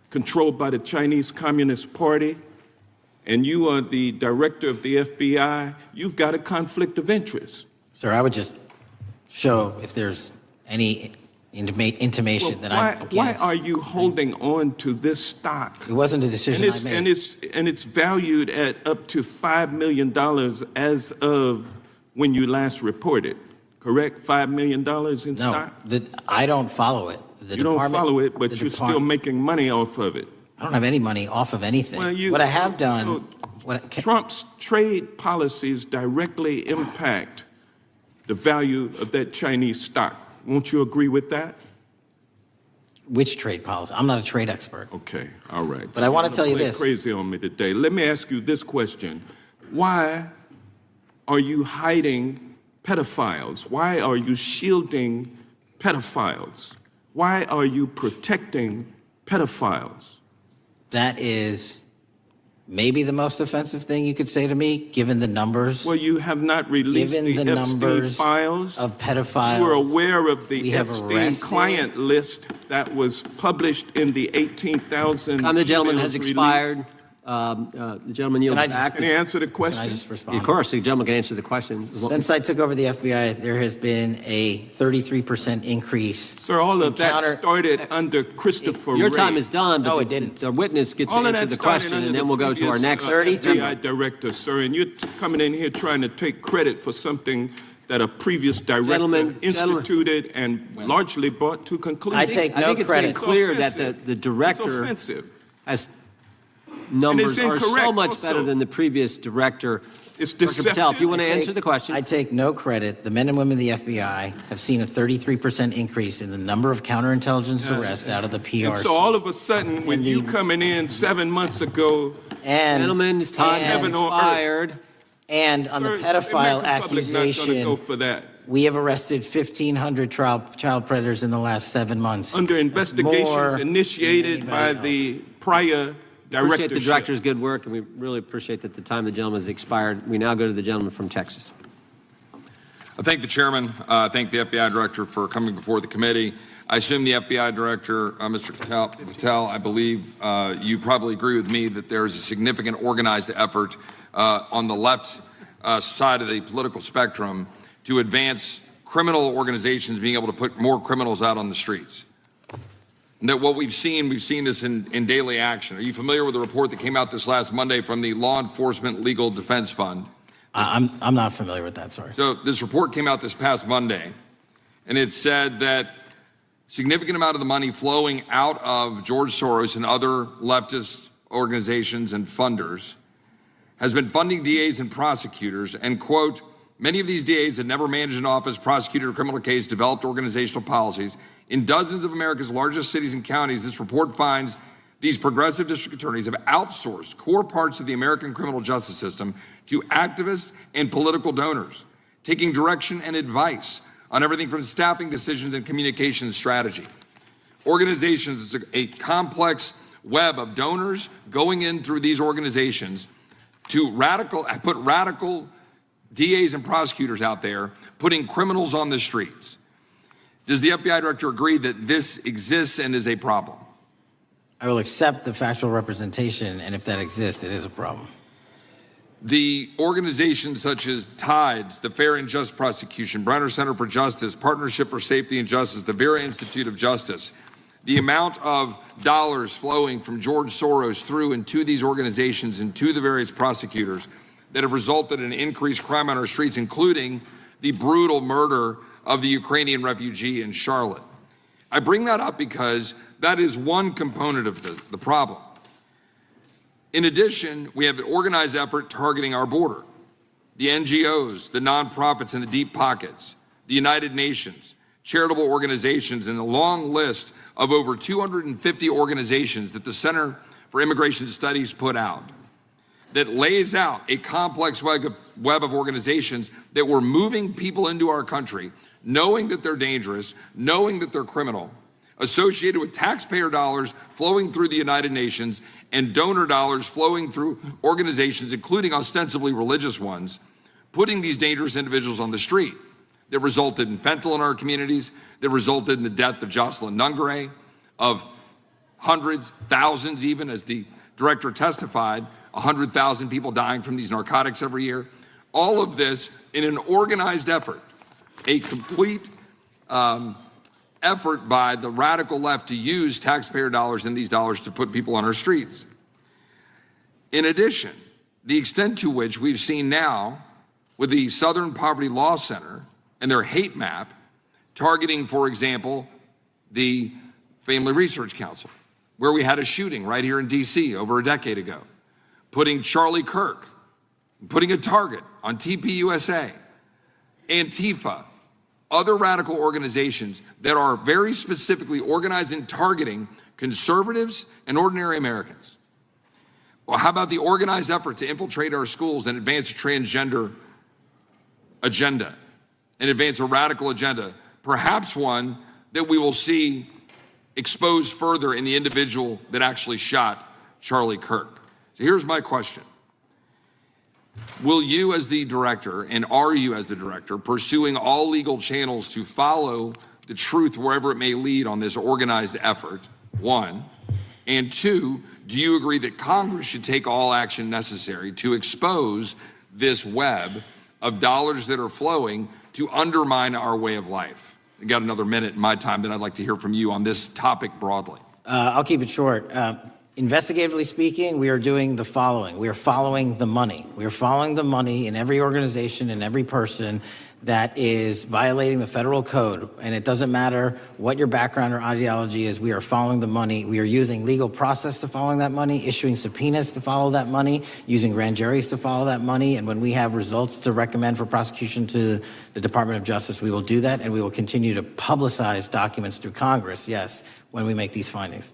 controlled by the Chinese Communist Party, and you are the director of the FBI, you've got a conflict of interest. Sir, I would just show if there's any intimation that I'm against. Why are you holding on to this stock? It wasn't a decision I made. And it's valued at up to $5 million as of when you last reported, correct? $5 million in stock? No, I don't follow it. You don't follow it, but you're still making money off of it. I don't have any money off of anything. Well, what I have done... Trump's trade policies directly impact the value of that Chinese stock. Won't you agree with that? Which trade policy? I'm not a trade expert. Okay, all right. But I want to tell you this. Crazy on me today. Let me ask you this question. Why are you hiding pedophiles? Why are you shielding pedophiles? Why are you protecting pedophiles? That is maybe the most offensive thing you could say to me, given the numbers. Well, you have not released the Epstein files of pedophiles. You were aware of the Epstein client list that was published in the 18,000. The gentleman has expired. The gentleman yields back. Can you answer the question? Can I just respond? Of course, the gentleman can answer the question. Since I took over the FBI, there has been a 33% increase. Sir, all of that started under Christopher Your Wray. time is done, but No, it didn't. the witness gets All to of answer that the started question, under and the then we'll go to our previous, next. 33. FBI director, sir, and you're coming in here trying to take credit for something that a previous director Gentlemen, instituted and largely brought to conclusion. I take I no think it's credit. made clear that offensive. the director It's offensive. has numbers are so incorrect much also. better than the previous director. It's Director Patel, if you deceptive. want to answer the question. I take no credit. The men and women of the FBI have seen a 33% increase in the number of counterintelligence arrests out of the And PRC. so all of a sudden, when you coming in 7 months ago, And, Gentlemen, his time has Heaven on earth. expired. and on the sir, pedophile American public not gonna accusation, go for that. we have arrested 1,500 child predators in the last 7 months. Under More investigations initiated than by anybody the prior Appreciate the directorship. director's good work, and we really appreciate that the time of the gentleman has expired. We now go to the gentleman from Texas. I thank the chairman. I thank the FBI director for coming before the committee. I assume the FBI director, Mr. Patel, I believe you probably agree with me that there is a significant organized effort on the left side of the political spectrum to advance criminal organizations being able to put more criminals out on the streets. And that what we've seen this in daily action. Are you familiar with the report that came out this last Monday from the Law Enforcement Legal Defense Fund? I'm not familiar with that, sorry. So this report came out this past Monday, and it said that significant amount of the money flowing out of George Soros and other leftist organizations and funders has been funding DAs and prosecutors, and quote, many of these DAs had never managed an office, prosecuted a criminal case, developed organizational policies. In dozens of America's largest cities and counties, this report finds these progressive district attorneys have outsourced core parts of the American criminal justice system to activists and political donors, taking direction and advice on everything from staffing decisions and communication strategy. Organizations, it's a complex web of donors going in through these organizations to put radical DAs and prosecutors out there, putting criminals on the streets. Does the FBI director agree that this exists and is a problem? I will accept the factual representation, and if that exists, it is a problem. The organizations such as TIDES, the Fair and Just Prosecution, Brenner Center for Justice, Partnership for Safety and Justice, the Vera Institute of Justice, the amount of dollars flowing from George Soros through and to these organizations and to the various prosecutors that have resulted in increased crime on our streets, including the brutal murder of the Ukrainian refugee in Charlotte. I bring that up because that is one component of the problem. In addition, we have an organized effort targeting our border. The NGOs, the nonprofits and the deep pockets, the United Nations, charitable organizations, and a long list of over 250 organizations that the Center for Immigration Studies put out that lays out a complex web of organizations that were moving people into our country, knowing that they're dangerous, knowing that they're criminal, associated with taxpayer dollars flowing through the United Nations and donor dollars flowing through organizations, including ostensibly religious ones, putting these dangerous individuals on the street. That resulted in fentanyl in our communities, that resulted in the death of Jocelyn Nungare, of hundreds, thousands even, as the director testified, 100,000 people dying from these narcotics every year. All of this in an organized effort, a complete effort by the radical left to use taxpayer dollars and these dollars to put people on our streets. In addition, the extent to which we've seen now with the Southern Poverty Law Center and their hate map targeting, for example, the Family Research Council, where we had a shooting right here in DC over a decade ago, putting Charlie Kirk, putting a target on TPUSA, Antifa, other radical organizations that are very specifically organized in targeting conservatives and ordinary Americans. Well, how about the organized effort to infiltrate our schools and advance a transgender agenda and advance a radical agenda, perhaps one that we will see exposed further in the individual that actually shot Charlie Kirk. So here's my question. Will you as the director, and are you as the director, pursuing all legal channels to follow the truth wherever it may lead on this organized effort, one, and two, do you agree that Congress should take all action necessary to expose this web of dollars that are flowing to undermine our way of life? I got another minute in my time, then I'd like to hear from you on this topic broadly. I'll keep it short. Investigatively speaking, we are doing the following. We are following the money. We are following the money in every organization and every person that is violating the federal code. And it doesn't matter what your background or ideology is, we are following the money. We are using legal process to following that money, issuing subpoenas to follow that money, using grand juries to follow that money. And when we have results to recommend for prosecution to the Department of Justice, we will do that. And we will continue to publicize documents through Congress, yes, when we make these findings.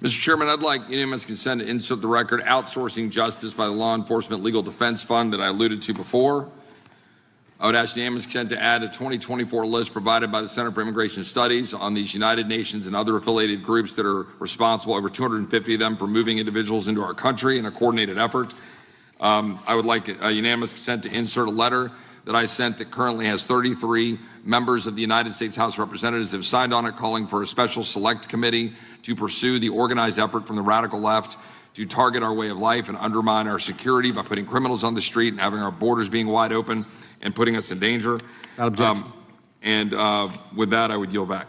Mr. Chairman, I'd like unanimous consent to insert the record outsourcing justice by the Law Enforcement Legal Defense Fund that I alluded to before. I would ask unanimous consent to add a 2024 list provided by the Center for Immigration Studies on these United Nations and other affiliated groups that are responsible, over 250 of them, for moving individuals into our country in a coordinated effort. I would like a unanimous consent to insert a letter that I sent that currently has 33 members of the United States House of Representatives have signed on it, calling for a special select committee to pursue the organized effort from the radical left to target our way of life and undermine our security by putting criminals on the street and having our borders being wide open and putting us in danger. Without objection. With that, I would yield back.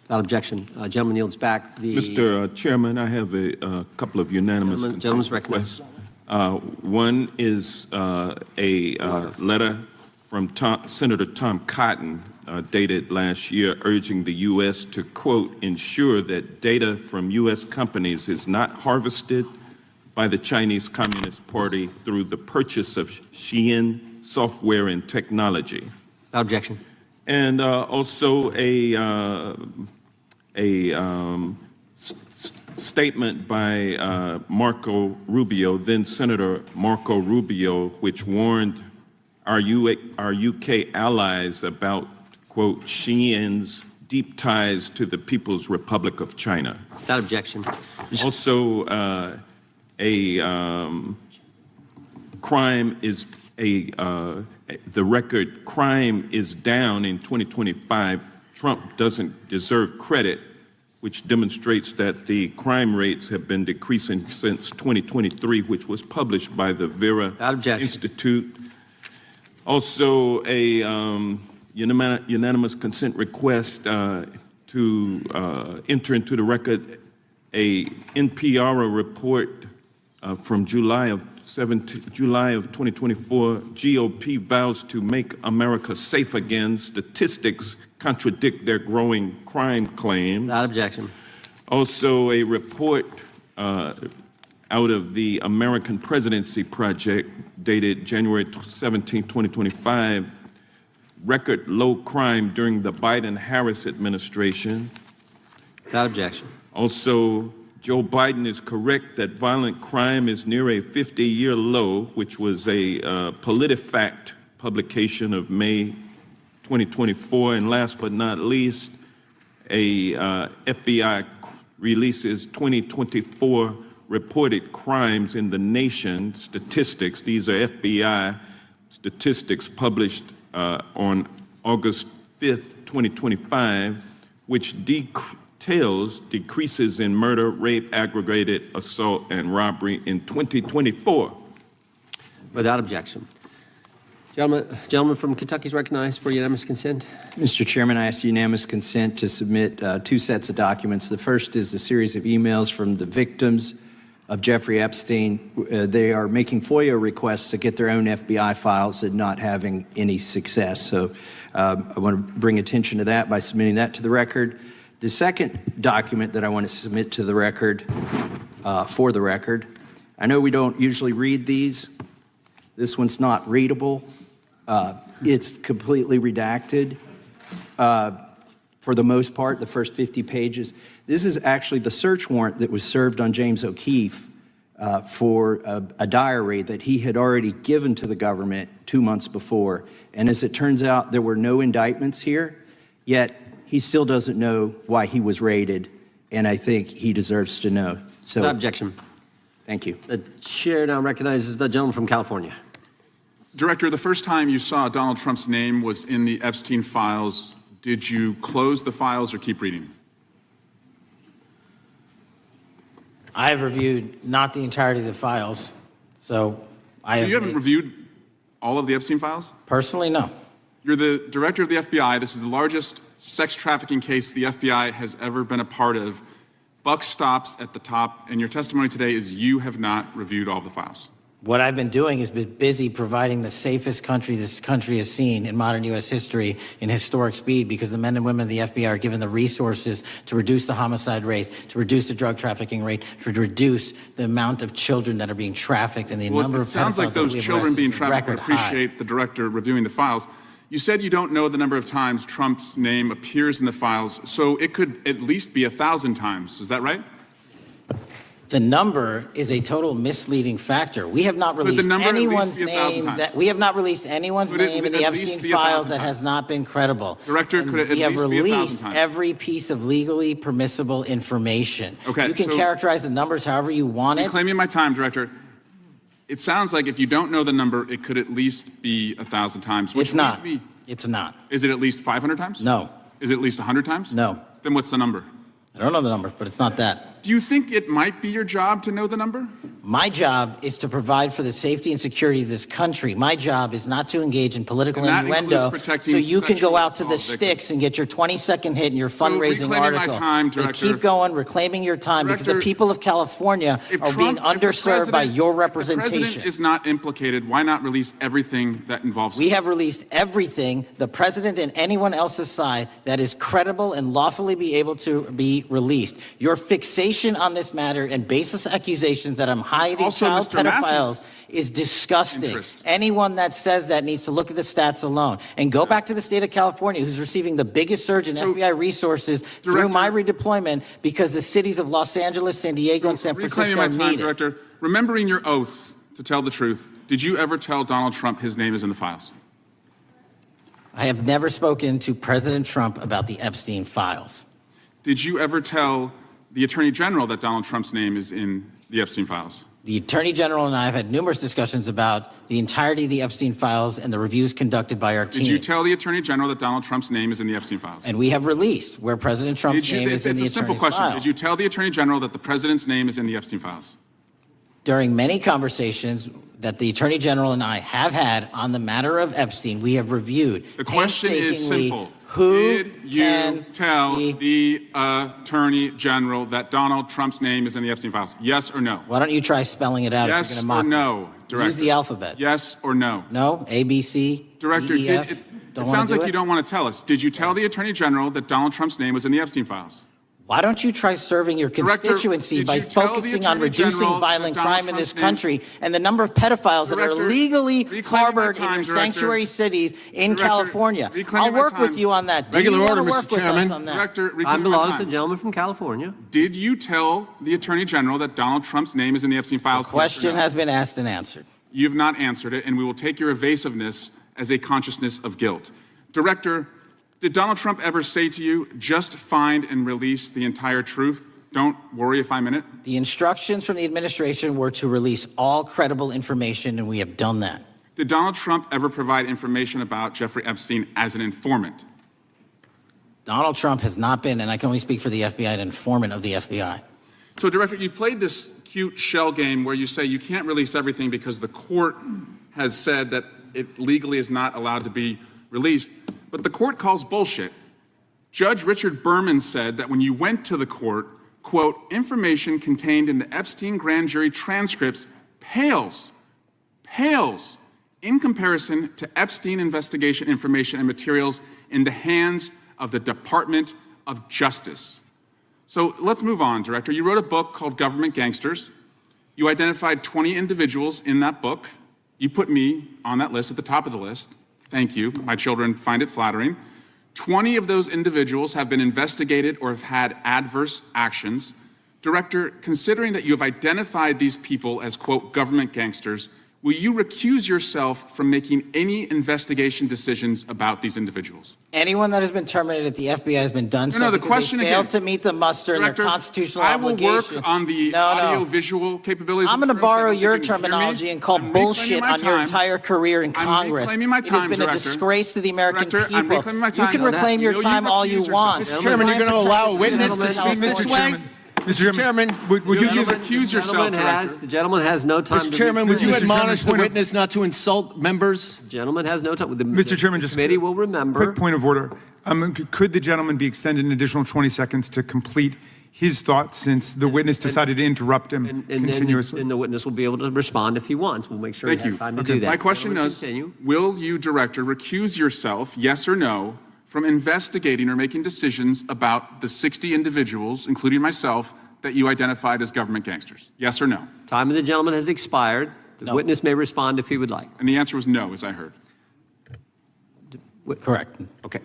Without objection. Gentleman yields back. Mr. Chairman, I have a couple of unanimous Gentleman's requests. One is a letter from Senator Tom Cotton, dated last year, urging the U.S. to, quote, ensure that data from U.S. companies is not harvested by the Chinese Communist Party through the purchase of Shein software and technology. Without objection. And also a statement by Marco Rubio, then Senator Marco Rubio, which warned our UK allies about, quote, Shein's deep ties to the People's Republic of China. Without objection. Also, crime is the record crime is down in 2025. Trump doesn't deserve credit, which demonstrates that the crime rates have been decreasing since 2023, which was published by the Vera Institute. Also, a unanimous consent request to enter into the record a NPR report from July of 2024. GOP vows to make America safe again. Statistics contradict their growing crime claims. Without objection. Also, a report out of the American Presidency Project dated January 17, 2025, record low crime during the Biden-Harris administration. Without objection. Also, Joe Biden is correct that violent crime is near a 50-year low, which was a PolitiFact publication of May 2024. And last but not least, a FBI releases 2024 reported crimes in the nation statistics. These are FBI statistics published on August 5th, 2025, which details decreases in murder, rape, aggravated assault, and robbery in 2024. Without objection. Gentleman from Kentucky is recognized for unanimous consent. Mr. Chairman, I ask unanimous consent to submit two sets of documents. The first is a series of emails from the victims of Jeffrey Epstein. They are making FOIA requests to get their own FBI files and not having any success. So I want to bring attention to that by submitting that to the record. The second document that I want to submit to the record, for the record, I know we don't usually read these. This one's not readable. It's completely redacted for the most part, the first 50 pages. This is actually the search warrant that was served on James O'Keefe for a diary that he had already given to the government 2 months before. And as it turns out, there were no indictments here, yet he still doesn't know why he was raided, and I think he deserves to know. So, without objection. Thank you. The chair now recognizes the gentleman from California. Director, the first time you saw Donald Trump's name was in the Epstein files. Did you close the files or keep reading? I have reviewed not the entirety of the files, so I have... You haven't reviewed all of the Epstein files? Personally, no. You're the director of the FBI. This is the largest sex trafficking case the FBI has ever been a part of. Buck stops at the top, and your testimony today is you have not reviewed all of the files. What I've been doing is been busy providing the safest country this country has seen in modern U.S. history in historic speed, because the men and women of the FBI are given the resources to reduce the homicide rate, to reduce the drug trafficking rate, to reduce the amount of children that are being trafficked, and the number of pedophiles. It sounds like those children being trafficked would appreciate the director reviewing the files. You said you don't know the number of times Trump's name appears in the files, so it could at least be 1,000 times. Is that right? The number is a total misleading factor. We have not released anyone's name we have not released anyone's name in the Epstein files that has not been credible. Director, could it at least be 1,000 times? We have released every piece of legally permissible information. Okay, you can characterize the numbers however you want it. Reclaiming my time, Director. It sounds like if you don't know the number, it could at least be 1,000 times. It's not. It's not. Is it at least 500 times? No. Is it at least 100 times? No. Then what's the number? I don't know the number, but it's not that. Do you think it might be your job to know the number? My job is to provide for the safety and security of this country. My job is not to engage in political innuendo so you can go out to the sticks and get your 20-second hit in your fundraising article. Time, Director. Keep going, reclaiming your time, because the people of California are being underserved by your representation. If the president is not implicated, why not release everything that involves him? We have released everything, the president and anyone else's side, that is credible and lawfully be able to be released. Your fixation on this matter and baseless accusations that I'm hiding child pedophiles is disgusting. Anyone that says that needs to look at the stats alone and go back to the state of California, who's receiving the biggest surge in FBI resources through my redeployment, because the cities of Los Angeles, San Diego, and San Francisco need it. Director, remembering your oath to tell the truth, did you ever tell Donald Trump his name is in the files? I have never spoken to President Trump about the Epstein files. Did you ever tell the Attorney General that Donald Trump's name is in the Epstein files? The Attorney General and I have had numerous discussions about the entirety of the Epstein files and the reviews conducted by our team. Did you tell the Attorney General that Donald Trump's name is in the Epstein files? And we have released where President Trump's name is in the Attorney's file. It's a simple question. Did you tell the Attorney General that the President's name is in the Epstein files? During many conversations that the Attorney General and I have had on the matter of Epstein, we have reviewed. The question is simple. Who did you tell the Attorney General that Donald Trump's name is in the Epstein files? Yes or no? Why don't you try spelling it out? Yes if you're gonna mock or no, Director? Use the alphabet. Yes or no? No, A, B, C, Director, D, E, F. it sounds like you don't want to tell us. Did you tell the Attorney General that Donald Trump's name was in the Epstein files? Why don't you try serving your constituency by focusing on reducing violent crime in this country and the number of pedophiles that are illegally harbored in your sanctuary cities in California? I'll work with you on that. Regular order, Mr. Chairman. I belong to the gentleman from California. Did you tell the Attorney General that Donald Trump's name is in the Epstein files? The question has been asked and answered. You've not answered it, and we will take your evasiveness as a consciousness of guilt. Director, did Donald Trump ever say to you, just find and release the entire truth? Don't worry if I'm in it? The instructions from the administration were to release all credible information, and we have done that. Did Donald Trump ever provide information about Jeffrey Epstein as an informant? Donald Trump has not been, and I can only speak for the FBI, an informant of the FBI. So, Director, you've played this cute shell game where you say you can't release everything because the court has said that it legally is not allowed to be released. But the court calls bullshit. Judge Richard Berman said that when you went to the court, quote, information contained in the Epstein grand jury transcripts pales in comparison to Epstein investigation information and materials in the hands of the Department of Justice. So let's move on, Director. You wrote a book called Government Gangsters. You identified 20 individuals in that book. You put me on that list, at the top of the list. Thank you. My children find it flattering. 20 of those individuals have been investigated or have had adverse actions. Director, considering that you have identified these people as, quote, government gangsters, will you recuse yourself from making any investigation decisions about these individuals? Anyone that has been terminated at the FBI has been done so the because question they failed again, to meet the muster in their constitutional obligation. I will work on the audio-visual capabilities. I'm going to borrow your terminology and call bullshit on your entire career in Congress. Reclaiming my time, it has been a disgrace to the American people. I'm reclaiming my time. You can reclaim your time all you want. Mr. Chairman, you're going to allow a witness to speak this way? Mr. Chairman, would you give recuse yourself, Director? The gentleman has no time. Mr. Chairman, would you Mr. admonish the Chairman, witness not to insult members? The gentleman has no time. Mr. Chairman, the just committee will remember. quick point of order. Could the gentleman be extended an additional 20 seconds to complete his thoughts since the witness decided to interrupt him continuously? And the witness will be able to respond if he wants. We'll make sure he has time to do that. My question is, will you, Director, recuse yourself, yes or no, from investigating or making decisions about the 60 individuals, including myself, that you identified as government gangsters? Yes or no? Time of the gentleman has expired. The witness may respond if he would like. And the answer was no, as I heard. Correct. Okay.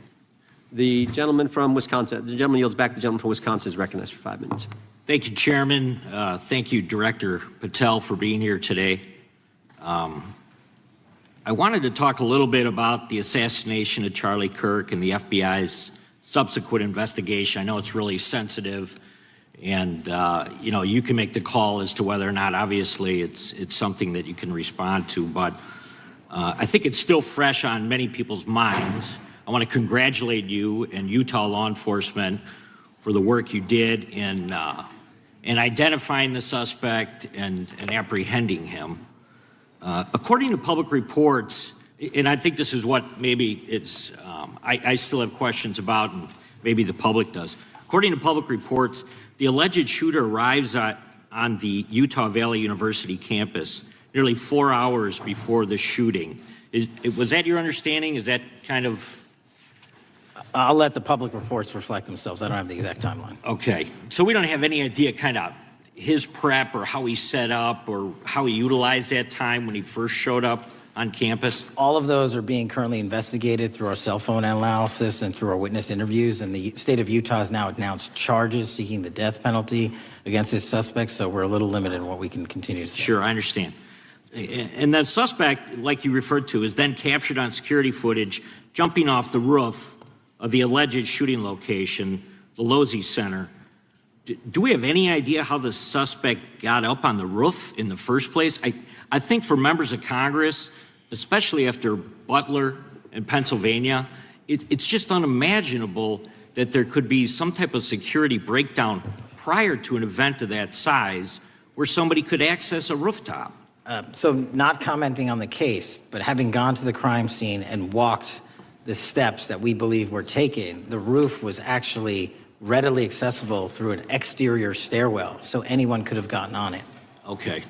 The gentleman from Wisconsin, the gentleman yields back. The gentleman from Wisconsin is recognized for 5 minutes. Thank you, Chairman. Thank you, Director Patel, for being here today. I wanted to talk a little bit about the assassination of Charlie Kirk and the FBI's subsequent investigation. I know it's really sensitive, and you can make the call as to whether or not, obviously, it's something that you can respond to, but I think it's still fresh on many people's minds. I want to congratulate you and Utah law enforcement for the work you did in identifying the suspect and apprehending him. According to public reports, and I think this is what maybe it's, I still have questions about, and maybe the public does. According to public reports, the alleged shooter arrives on the Utah Valley University campus nearly 4 hours before the shooting. Was that your understanding? Is that kind of... I'll let the public reports reflect themselves. I don't have the exact timeline. Okay. So we don't have any idea kind of his prep or how he set up or how he utilized that time when he first showed up on campus? All of those are being currently investigated through our cell phone analysis and through our witness interviews. And the state of Utah has now announced charges seeking the death penalty against this suspect. So we're a little limited in what we can continue to say. Sure, I understand. And that suspect, like you referred to, is then captured on security footage jumping off the roof of the alleged shooting location, the Losey Center. Do we have any idea how the suspect got up on the roof in the first place? I think for members of Congress, especially after Butler in Pennsylvania, it's just unimaginable that there could be some type of security breakdown prior to an event of that size where somebody could access a rooftop. So not commenting on the case, but having gone to the crime scene and walked the steps that we believe were taken, the roof was actually readily accessible through an exterior stairwell, so anyone could have gotten on it. Okay.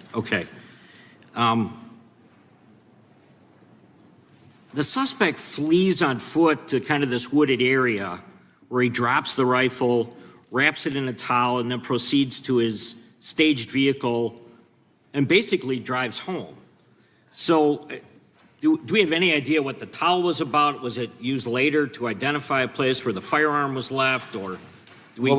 The suspect flees on foot to kind of this wooded area where he drops the rifle, wraps it in a towel, and then proceeds to his staged vehicle and basically drives home. So do we have any idea what the towel was about? Was it used later to identify a place where the firearm was left, or do we... What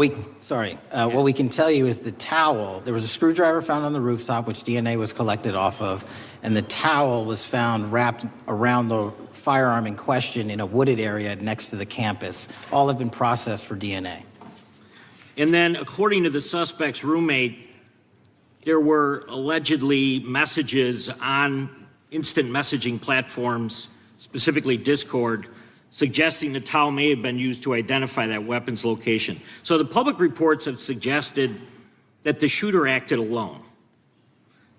we can tell you is the towel, there was a screwdriver found on the rooftop, which DNA was collected off of, and the towel was found wrapped around the firearm in question in a wooded area next to the campus. All have been processed for DNA. And then, according to the suspect's roommate, there were allegedly messages on instant messaging platforms, specifically Discord, suggesting the towel may have been used to identify that weapon's location. So the public reports have suggested that the shooter acted alone.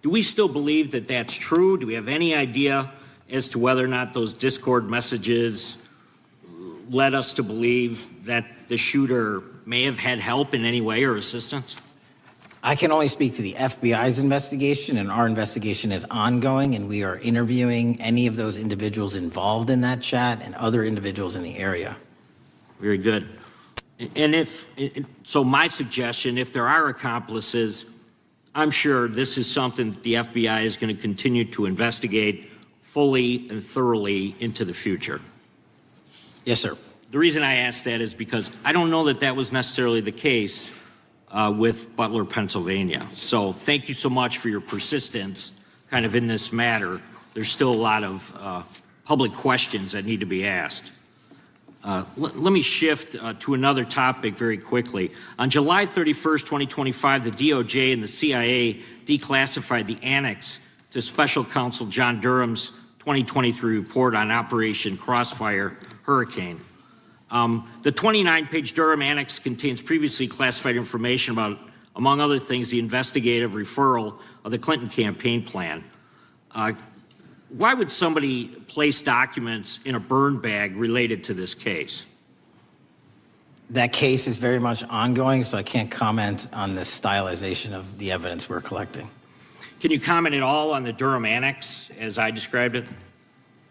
Do we still believe that that's true? Do we have any idea as to whether or not those Discord messages led us to believe that the shooter may have had help in any way or assistance? I can only speak to the FBI's investigation, and our investigation is ongoing, and we are interviewing any of those individuals involved in that chat and other individuals in the area. Very good. And so my suggestion, if there are accomplices, I'm sure this is something that the FBI is going to continue to investigate fully and thoroughly into the future. Yes, sir. The reason I ask that is because I don't know that that was necessarily the case with Butler, Pennsylvania. So thank you so much for your persistence kind of in this matter. There's still a lot of public questions that need to be asked. Let me shift to another topic very quickly. On July 31st, 2025, the DOJ and the CIA declassified the annex to Special Counsel John Durham's 2023 report on Operation Crossfire Hurricane. The 29-page Durham Annex contains previously classified information about among other things, the investigative referral of the Clinton campaign plan. Why would somebody place documents in a burn bag related to this case? That case is very much ongoing, so I can't comment on the stylization of the evidence we're collecting. Can you comment at all on the Durham Annex, as I described it?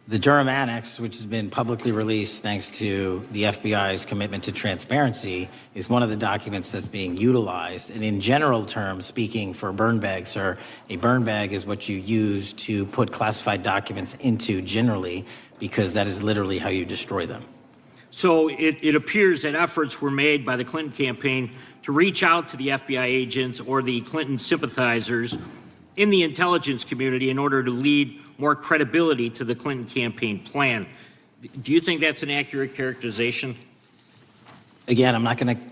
The Durham Annex, which has been publicly released thanks to the FBI's commitment to transparency, is one of the documents that's being utilized. And in general terms, speaking for burn bags, sir, a burn bag is what you use to put classified documents into generally, because that is literally how you destroy them. So it appears that efforts were made by the Clinton campaign to reach out to the FBI agents or the Clinton sympathizers in the intelligence community in order to lead more credibility to the Clinton campaign plan. Do you think that's an accurate characterization? Again, I'm not going to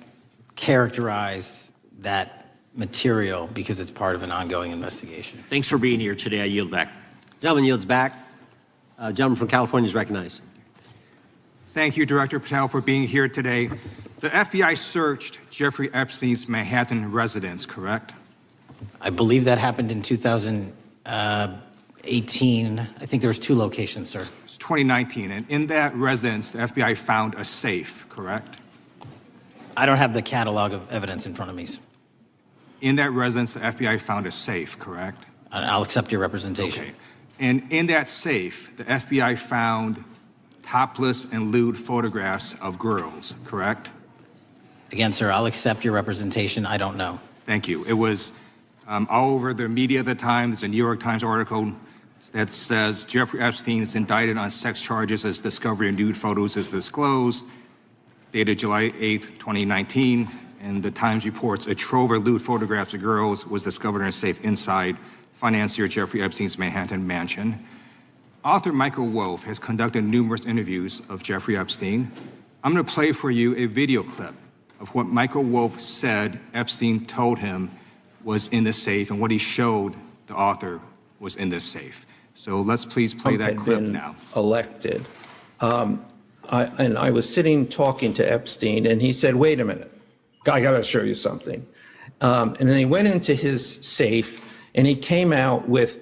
characterize that material because it's part of an ongoing investigation. Thanks for being here today. I yield back. Gentleman yields back. Gentleman from California is recognized. Thank you, Director Patel, for being here today. The FBI searched Jeffrey Epstein's Manhattan residence, correct? I believe that happened in 2018. I think there was 2 locations, sir. It's 2019, and in that residence, the FBI found a safe, correct? I don't have the catalog of evidence in front of me. In that residence, the FBI found a safe, correct? I'll accept your representation. Okay. And in that safe, the FBI found topless and lewd photographs of girls, correct? Again, sir, I'll accept your representation. I don't know. Thank you. It was all over the media at the time. There's a New York Times article that says Jeffrey Epstein is indicted on sex charges as discovery of nude photos is disclosed, dated July 8th, 2019. And the Times reports a trove of lewd photographs of girls was discovered in a safe inside financier Jeffrey Epstein's Manhattan mansion. Author Michael Wolff has conducted numerous interviews of Jeffrey Epstein. I'm going to play for you a video clip of what Michael Wolff said Epstein told him was in the safe and what he showed the author was in this safe. So let's please play that clip now. Elected. And I was sitting talking to Epstein, and he said, "Wait a minute, I got to show you something." And then he went into his safe, and he came out with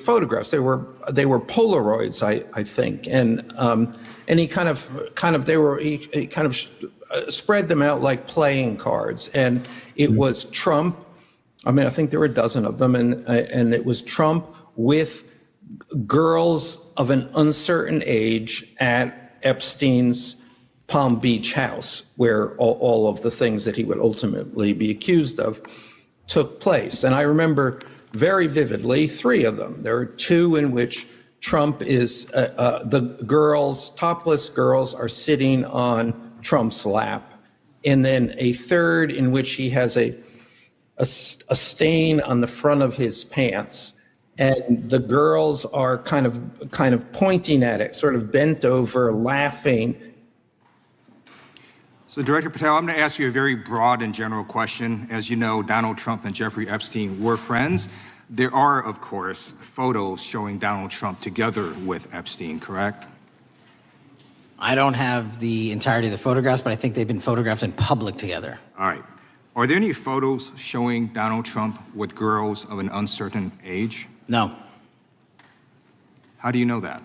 photographs. They were Polaroids, I think, and he kind of spread them out like playing cards, and it was Trump. I mean, I think there were a dozen of them, and it was Trump with girls of an uncertain age at Epstein's Palm Beach house, where all of the things that he would ultimately be accused of took place. And I remember very vividly 3 of them. There are 2 in which Trump is, the girls, topless girls, are sitting on Trump's lap. And then a 3rd in which he has a stain on the front of his pants. And the girls are kind of pointing at it, sort of bent over, laughing. So, Director Patel, I'm going to ask you a very broad and general question. As you know, Donald Trump and Jeffrey Epstein were friends. There are, of course, photos showing Donald Trump together with Epstein, correct? I don't have the entirety of the photographs, but I think they've been photographed in public together. All right. Are there any photos showing Donald Trump with girls of an uncertain age? No. How do you know that?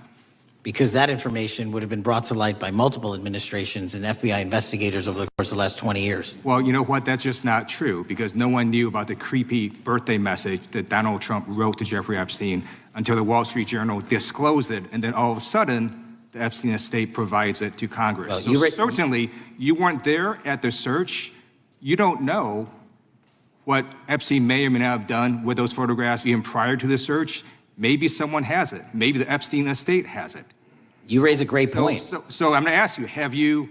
Because that information would have been brought to light by multiple administrations and FBI investigators over the course of the last 20 years. Well, you know what? That's just not true, because no one knew about the creepy birthday message that Donald Trump wrote to Jeffrey Epstein until the Wall Street Journal disclosed it, and then all of a sudden, the Epstein estate provides it to Congress. Well, so certainly, you weren't there at the search. You don't know what Epstein may or may not have done with those photographs even prior to the search. Maybe someone has it. Maybe the Epstein estate has it. You raise a great point. So I'm going to ask you, have you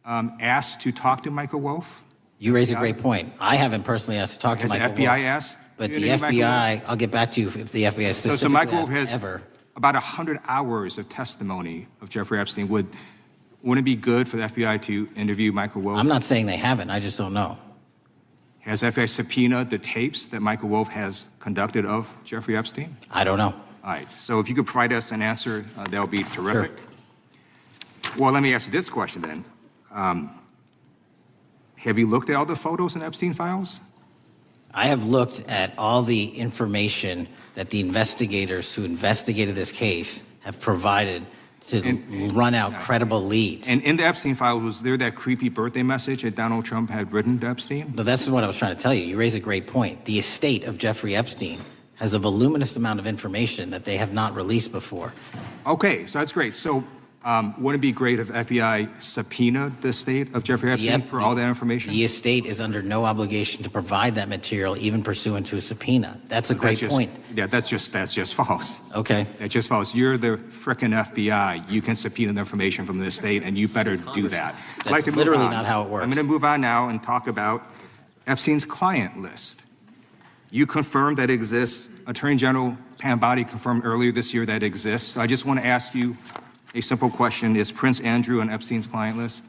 asked to talk to Michael Wolff? You raise a great point. I haven't personally asked to talk to Michael Wolff. Has the FBI asked? But the FBI, I'll get back to you if the FBI specifically so Michael Wolff has ever. About 100 hours of testimony of Jeffrey Epstein. Wouldn't it be good for the FBI to interview Michael Wolff? I'm not saying they haven't. I just don't know. Has FBI subpoenaed the tapes that Michael Wolff has conducted of Jeffrey Epstein? I don't know. All right. So if you could provide us an answer, that would be terrific. Sure. Well, let me ask you this question then. Have you looked at all the photos in Epstein files? I have looked at all the information that the investigators who investigated this case have provided to run out credible leads. And in the Epstein files, was there that creepy birthday message that Donald Trump had written to Epstein? But that's what I was trying to tell you. You raise a great point. The estate of Jeffrey Epstein has a voluminous amount of information that they have not released before. Okay, so that's great. So wouldn't it be great if FBI subpoenaed the estate of Jeffrey Epstein for all that information? The estate is under no obligation to provide that material, even pursuant to a subpoena. That's a great point. Yeah, that's just false. Okay. That's just false. You're the frickin' FBI. You can subpoena the information from the estate, and you better do that. That's literally not how it works. I'm going to move on now and talk about Epstein's client list. You confirmed that it exists. Attorney General Pam Bondi confirmed earlier this year that it exists. So I just want to ask you a simple question. Is Prince Andrew on Epstein's client list?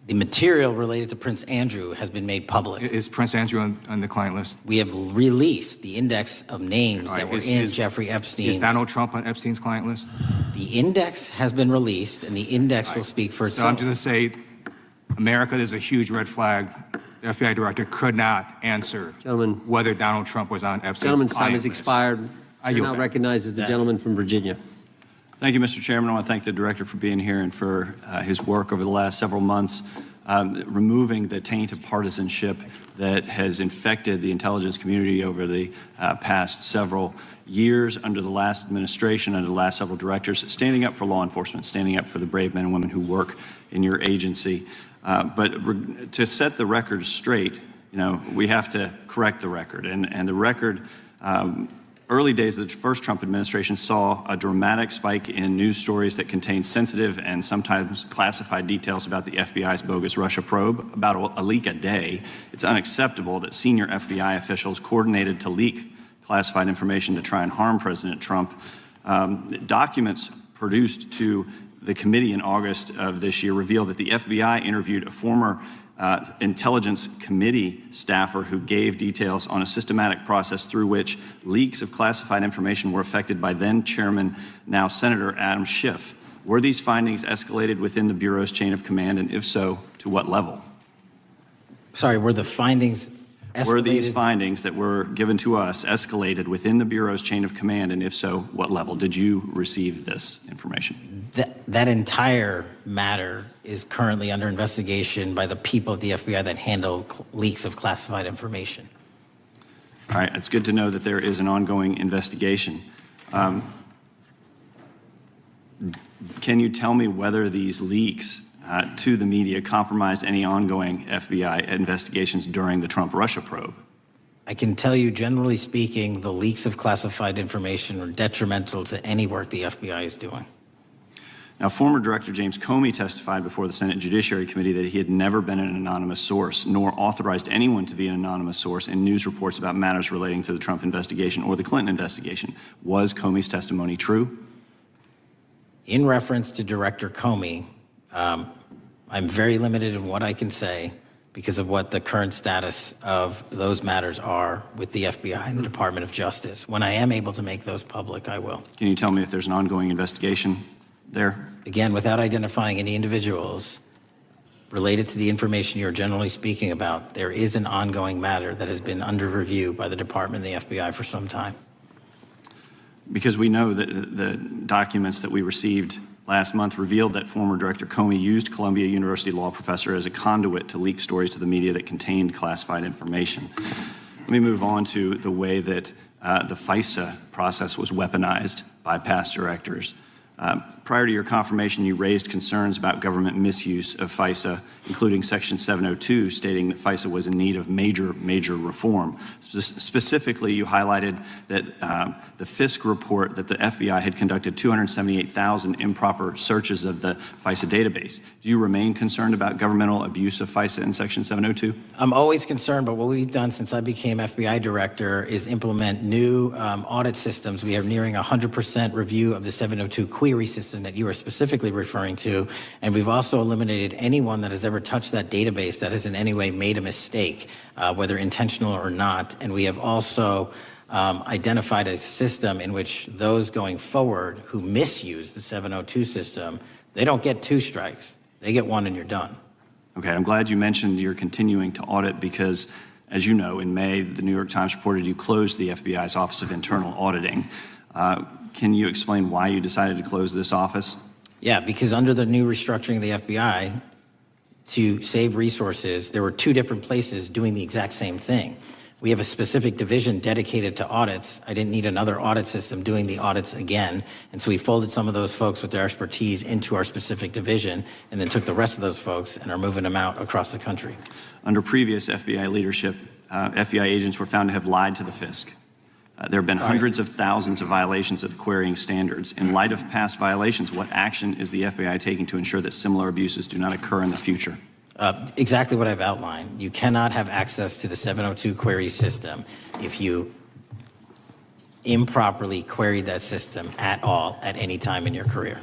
The material related to Prince Andrew has been made public. Is Prince Andrew on the client list? We have released the index of names that were in Jeffrey Epstein's. Is Donald Trump on Epstein's client list? The index has been released, and the index will speak for itself. So I'm just going to say, America, there's a huge red flag. The FBI director could not answer whether Donald Trump was on Epstein's Gentleman's client time has list. expired. I Now recognizes the gentleman from Virginia. Thank you, Mr. Chairman. I want to thank the director for being here and for his work over the last several months, removing the taint of partisanship that has infected the intelligence community over the past several years under the last administration, under the last several directors, standing up for law enforcement, standing up for the brave men and women who work in your agency. But to set the record straight, we have to correct the record. And the record, early days of the first Trump administration saw a dramatic spike in news stories that contained sensitive and sometimes classified details about the FBI's bogus Russia probe, about a leak a day. It's unacceptable that senior FBI officials coordinated to leak classified information to try and harm President Trump. Documents produced to the committee in August of this year revealed that the FBI interviewed a former Intelligence Committee staffer who gave details on a systematic process through which leaks of classified information were affected by then Chairman, now Senator Adam Schiff. Were these findings escalated within the Bureau's chain of command, and if so, to what level? Sorry, were the findings escalated? Were these findings that were given to us escalated within the Bureau's chain of command, and if so, what level? Did you receive this information? That entire matter is currently under investigation by the people at the FBI that handle leaks of classified information. All right, it's good to know that there is an ongoing investigation. Can you tell me whether these leaks to the media compromised any ongoing FBI investigations during the Trump-Russia probe? I can tell you, generally speaking, the leaks of classified information are detrimental to any work the FBI is doing. Now, former Director James Comey testified before the Senate Judiciary Committee that he had never been an anonymous source, nor authorized anyone to be an anonymous source in news reports about matters relating to the Trump investigation or the Clinton investigation. Was Comey's testimony true? In reference to Director Comey, I'm very limited in what I can say because of what the current status of those matters are with the FBI and the Department of Justice. When I am able to make those public, I will. Can you tell me if there's an ongoing investigation there? Again, without identifying any individuals related to the information you're generally speaking about, there is an ongoing matter that has been under review by the Department and the FBI for some time. Because we know that the documents that we received last month revealed that former Director Comey used Columbia University law professor as a conduit to leak stories to the media that contained classified information. Let me move on to the way that the FISA process was weaponized by past directors. Prior to your confirmation, you raised concerns about government misuse of FISA, including Section 702, stating that FISA was in need of major reform. Specifically, you highlighted that the Fisk report that the FBI had conducted 278,000 improper searches of the FISA database. Do you remain concerned about governmental abuse of FISA in Section 702? I'm always concerned, but what we've done since I became FBI director is implement new audit systems. We are nearing 100% review of the 702 query system that you are specifically referring to, and we've also eliminated anyone that has ever touched that database that has in any way made a mistake, whether intentional or not. And we have also identified a system in which those going forward who misuse the 702 system, they don't get 2 strikes. They get 1 and you're done. Okay, I'm glad you mentioned you're continuing to audit because, as you know, in May, the New York Times reported you closed the FBI's Office of Internal Auditing. Can you explain why you decided to close this office? Yeah, because under the new restructuring of the FBI, to save resources, there were two different places doing the exact same thing. We have a specific division dedicated to audits. I didn't need another audit system doing the audits again. And so we folded some of those folks with their expertise into our specific division and then took the rest of those folks and are moving them out across the country. Under previous FBI leadership, FBI agents were found to have lied to the FISC. There have been hundreds of thousands of violations of querying standards. In light of past violations, what action is the FBI taking to ensure that similar abuses do not occur in the future? Exactly what I've outlined. You cannot have access to the 702 query system if you improperly queried that system at all at any time in your career.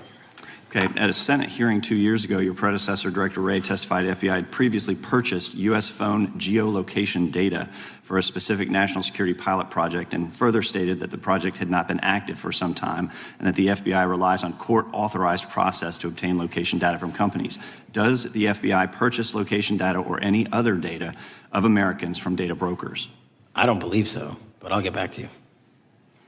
Okay, at a Senate hearing 2 years ago, your predecessor, Director Wray, testified FBI had previously purchased U.S. phone geolocation data for a specific national security pilot project and further stated that the project had not been active for some time and that the FBI relies on court-authorized process to obtain location data from companies. Does the FBI purchase location data or any other data of Americans from data brokers? I don't believe so, but I'll get back to you.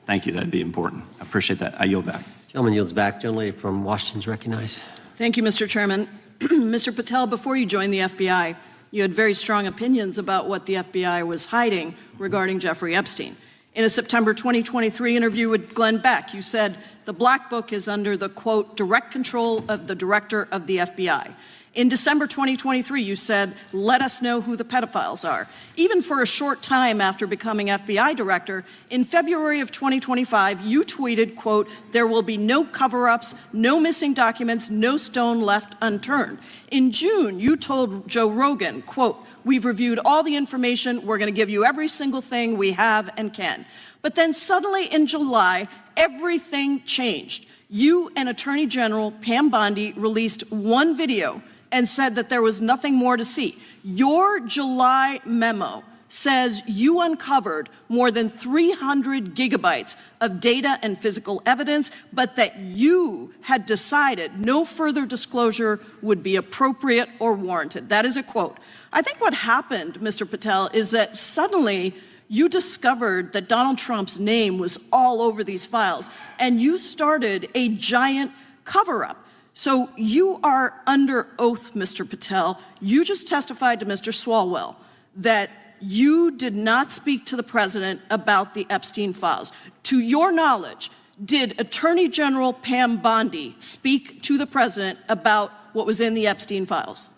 Thank you. That'd be important. I appreciate that. I yield back. Gentleman yields back. Gentleman from Washington is recognized. Thank you, Mr. Chairman. Mr. Patel, before you joined the FBI, you had very strong opinions about what the FBI was hiding regarding Jeffrey Epstein. In a September 2023 interview with Glenn Beck, you said the Black Book is under the, quote, direct control of the director of the FBI. In December 2023, you said, let us know who the pedophiles are. Even for a short time after becoming FBI director, in February of 2025, you tweeted, quote, there will be no cover-ups, no missing documents, no stone left unturned. In June, you told Joe Rogan, quote, we've reviewed all the information, we're going to give you every single thing we have and can. But then suddenly in July, everything changed. You and Attorney General Pam Bondi released one video and said that there was nothing more to see. Your July memo says you uncovered more than 300 gigabytes of data and physical evidence, but that you had decided no further disclosure would be appropriate or warranted. That is a quote. I think what happened, Mr. Patel, is that suddenly you discovered that Donald Trump's name was all over these files, and you started a giant cover-up. So you are under oath, Mr. Patel. You just testified to Mr. Swalwell that you did not speak to the president about the Epstein files. To your knowledge, did Attorney General Pam Bondi speak to the president about what was in the Epstein files?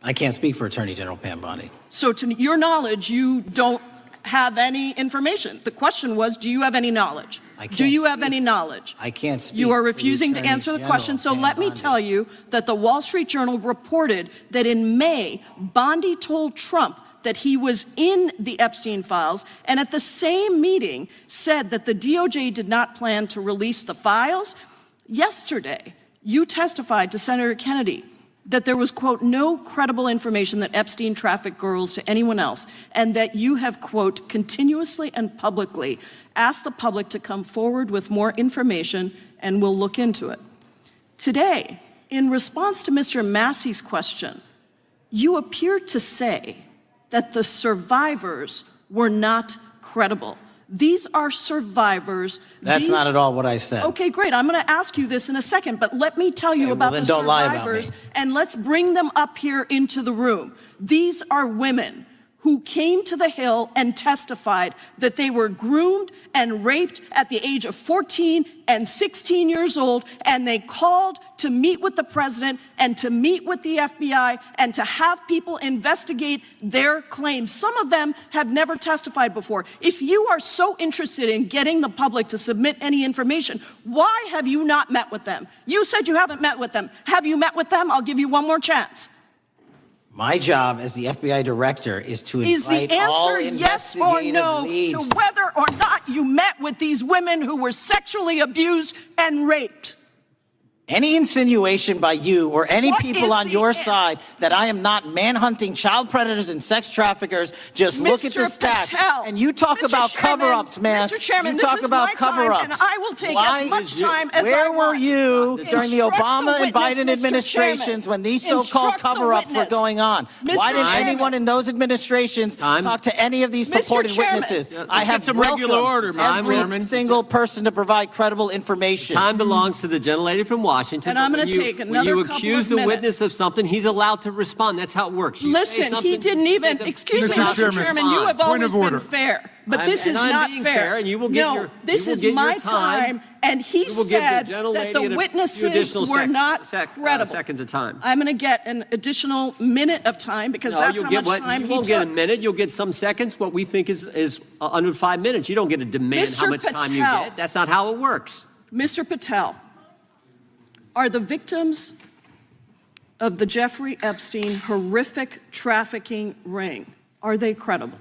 I can't speak for Attorney General Pam Bondi. So to your knowledge, you don't have any information. The question was, do you have any knowledge? Do you have any knowledge? I can't speak. You are refusing to answer the question. So let me tell you that the Wall Street Journal reported that in May, Bondi told Trump that he was in the Epstein files, and at the same meeting said that the DOJ did not plan to release the files. Yesterday, you testified to Senator Kennedy that there was, quote, no credible information that Epstein trafficked girls to anyone else, and that you have, quote, continuously and publicly asked the public to come forward with more information, and we'll look into it. Today, in response to Mr. Massey's question, you appear to say that the survivors were not credible. These are survivors. That's not at all what I said. Okay, great. I'm going to ask you this in a second, but let me tell you about the survivors, and let's bring them up here into the room. These are women who came to the Hill and testified that they were groomed and raped at the age of 14 and 16 years old, and they called to meet with the president and to meet with the FBI and to have people investigate their claims. Some of them have never testified before. If you are so interested in getting the public to submit any information, why have you not met with them? You said you haven't met with them. Have you met with them? I'll give you one more chance. My job as the FBI director is to invite all investigative leads. Is the answer yes or no to whether or not you met with these women who were sexually abused and raped? Any insinuation by you or any What people is on the your end? side that I am not manhunting child predators and sex traffickers, just look at the Mr. stats. Patel, And you talk Mr. about Chairman, cover-ups, man. Mr. Chairman, you this talk is about my time, cover-ups. and I will take Why as much time as I Where were want. you during the Instruct Obama the and witness, Biden Mr. administrations Chairman. when these so-called Instruct the cover-ups were witness. going on? Mr. Why didn't Chairman. anyone in those administrations talk to any of these Mr. purported Chairman. witnesses? Let's I get have some regular order, Mr. every Chairman. single person to provide credible information. Time belongs to the gentlelady from Washington. And I'm but gonna when you- take when another you couple accuse of the minutes. witness of something, he's allowed to respond. That's how it works. You say Listen, something, he didn't you even, say excuse me, Mr. Mr. Chairman, Chairman, you have point always of order. been fair, but this and is I'm not being fair. fair, and you will get No, your- this you will is get your my time. time, and he You will give the said gentlelady that the a few witnesses additional were not seconds credible. of time. I'm going to get an additional minute of time because that's you'll how get much time you he won't get a took. minute. You'll get some seconds. What we think is under 5 minutes. You don't get to demand how Mr. much time you Patel. get. That's not how it works. Mr. Patel, are the victims of the Jeffrey Epstein horrific trafficking ring, are they credible?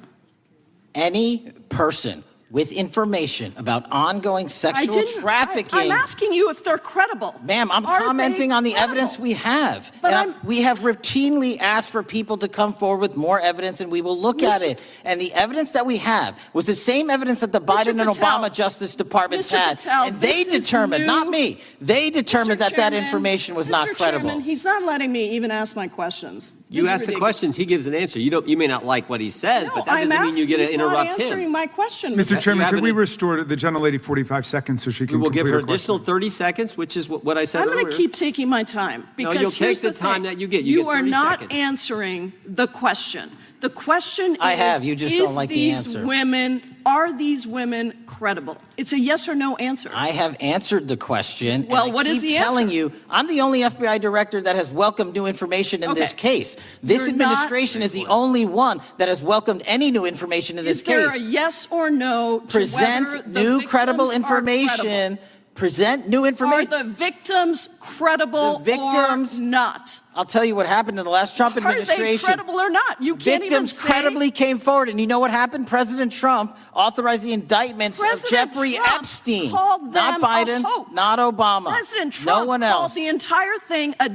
Any person with information about ongoing sexual trafficking. I'm asking you if they're credible. Ma'am, I'm Are commenting they on the credible? evidence we have. But And we have routinely asked for people to come forward with more evidence, and we will look at it. And the evidence that we have was the same evidence that the Biden and Patel, Obama Justice Departments Mr. had. Patel, And they this is determined, not new. me, they determined that that Chairman, information was Mr. not credible. Chairman, he's not letting me even ask my questions. You This is ask the ridiculous. questions, he gives an answer. You may not like what he says, No, but that I'm doesn't mean you get to asking, he's not interrupt answering him. my question. Mr. Chairman, have could we an- restore the gentlelady 45 seconds so she We can will give complete her her question? additional 30 seconds, which is what I said I'm earlier. going to keep taking my time because you'll take here's the time thing. that you get. You get are 30 not seconds. answering the question. The question I is, have, you just don't like the answer. Are these women credible? It's a yes or no answer. I have answered the question. Well, and I what is keep the telling answer? you, I'm the only FBI director that has welcomed new information in this case. This You're not- administration is the only one that has welcomed any new information in this Is there case. a yes or no to whether Present the new credible victims are information. credible? Present new Are information. the victims credible victims- or not? I'll tell you what happened in the last Trump Are they administration. credible or not? You can't even Victims say. credibly came forward, and you know what happened? President Trump authorized the indictments of President Jeffrey Trump Epstein, called not them a Biden, hoax. not Obama, President Trump no one called else. the entire thing a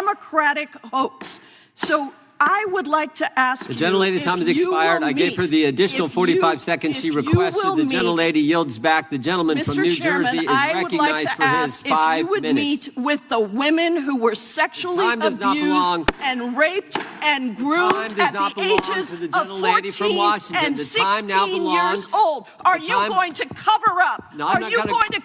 Democratic hoax. So I would like to ask The you gentlelady's if time has you expired. will I gave her the additional if 45 you- seconds she if you requested. will The meet- gentlelady yields back. The gentleman from Mr. New Chairman, Jersey is I would like recognized to for his ask if 5 you would minutes. meet with the women who were sexually Time does not belong. abused and raped and groomed Time does at not the belong ages to the of gentlelady from 14 Washington. and The time now 16 years belongs- old. Are the you time- going to cover up? No, I'm Are not you gonna- going to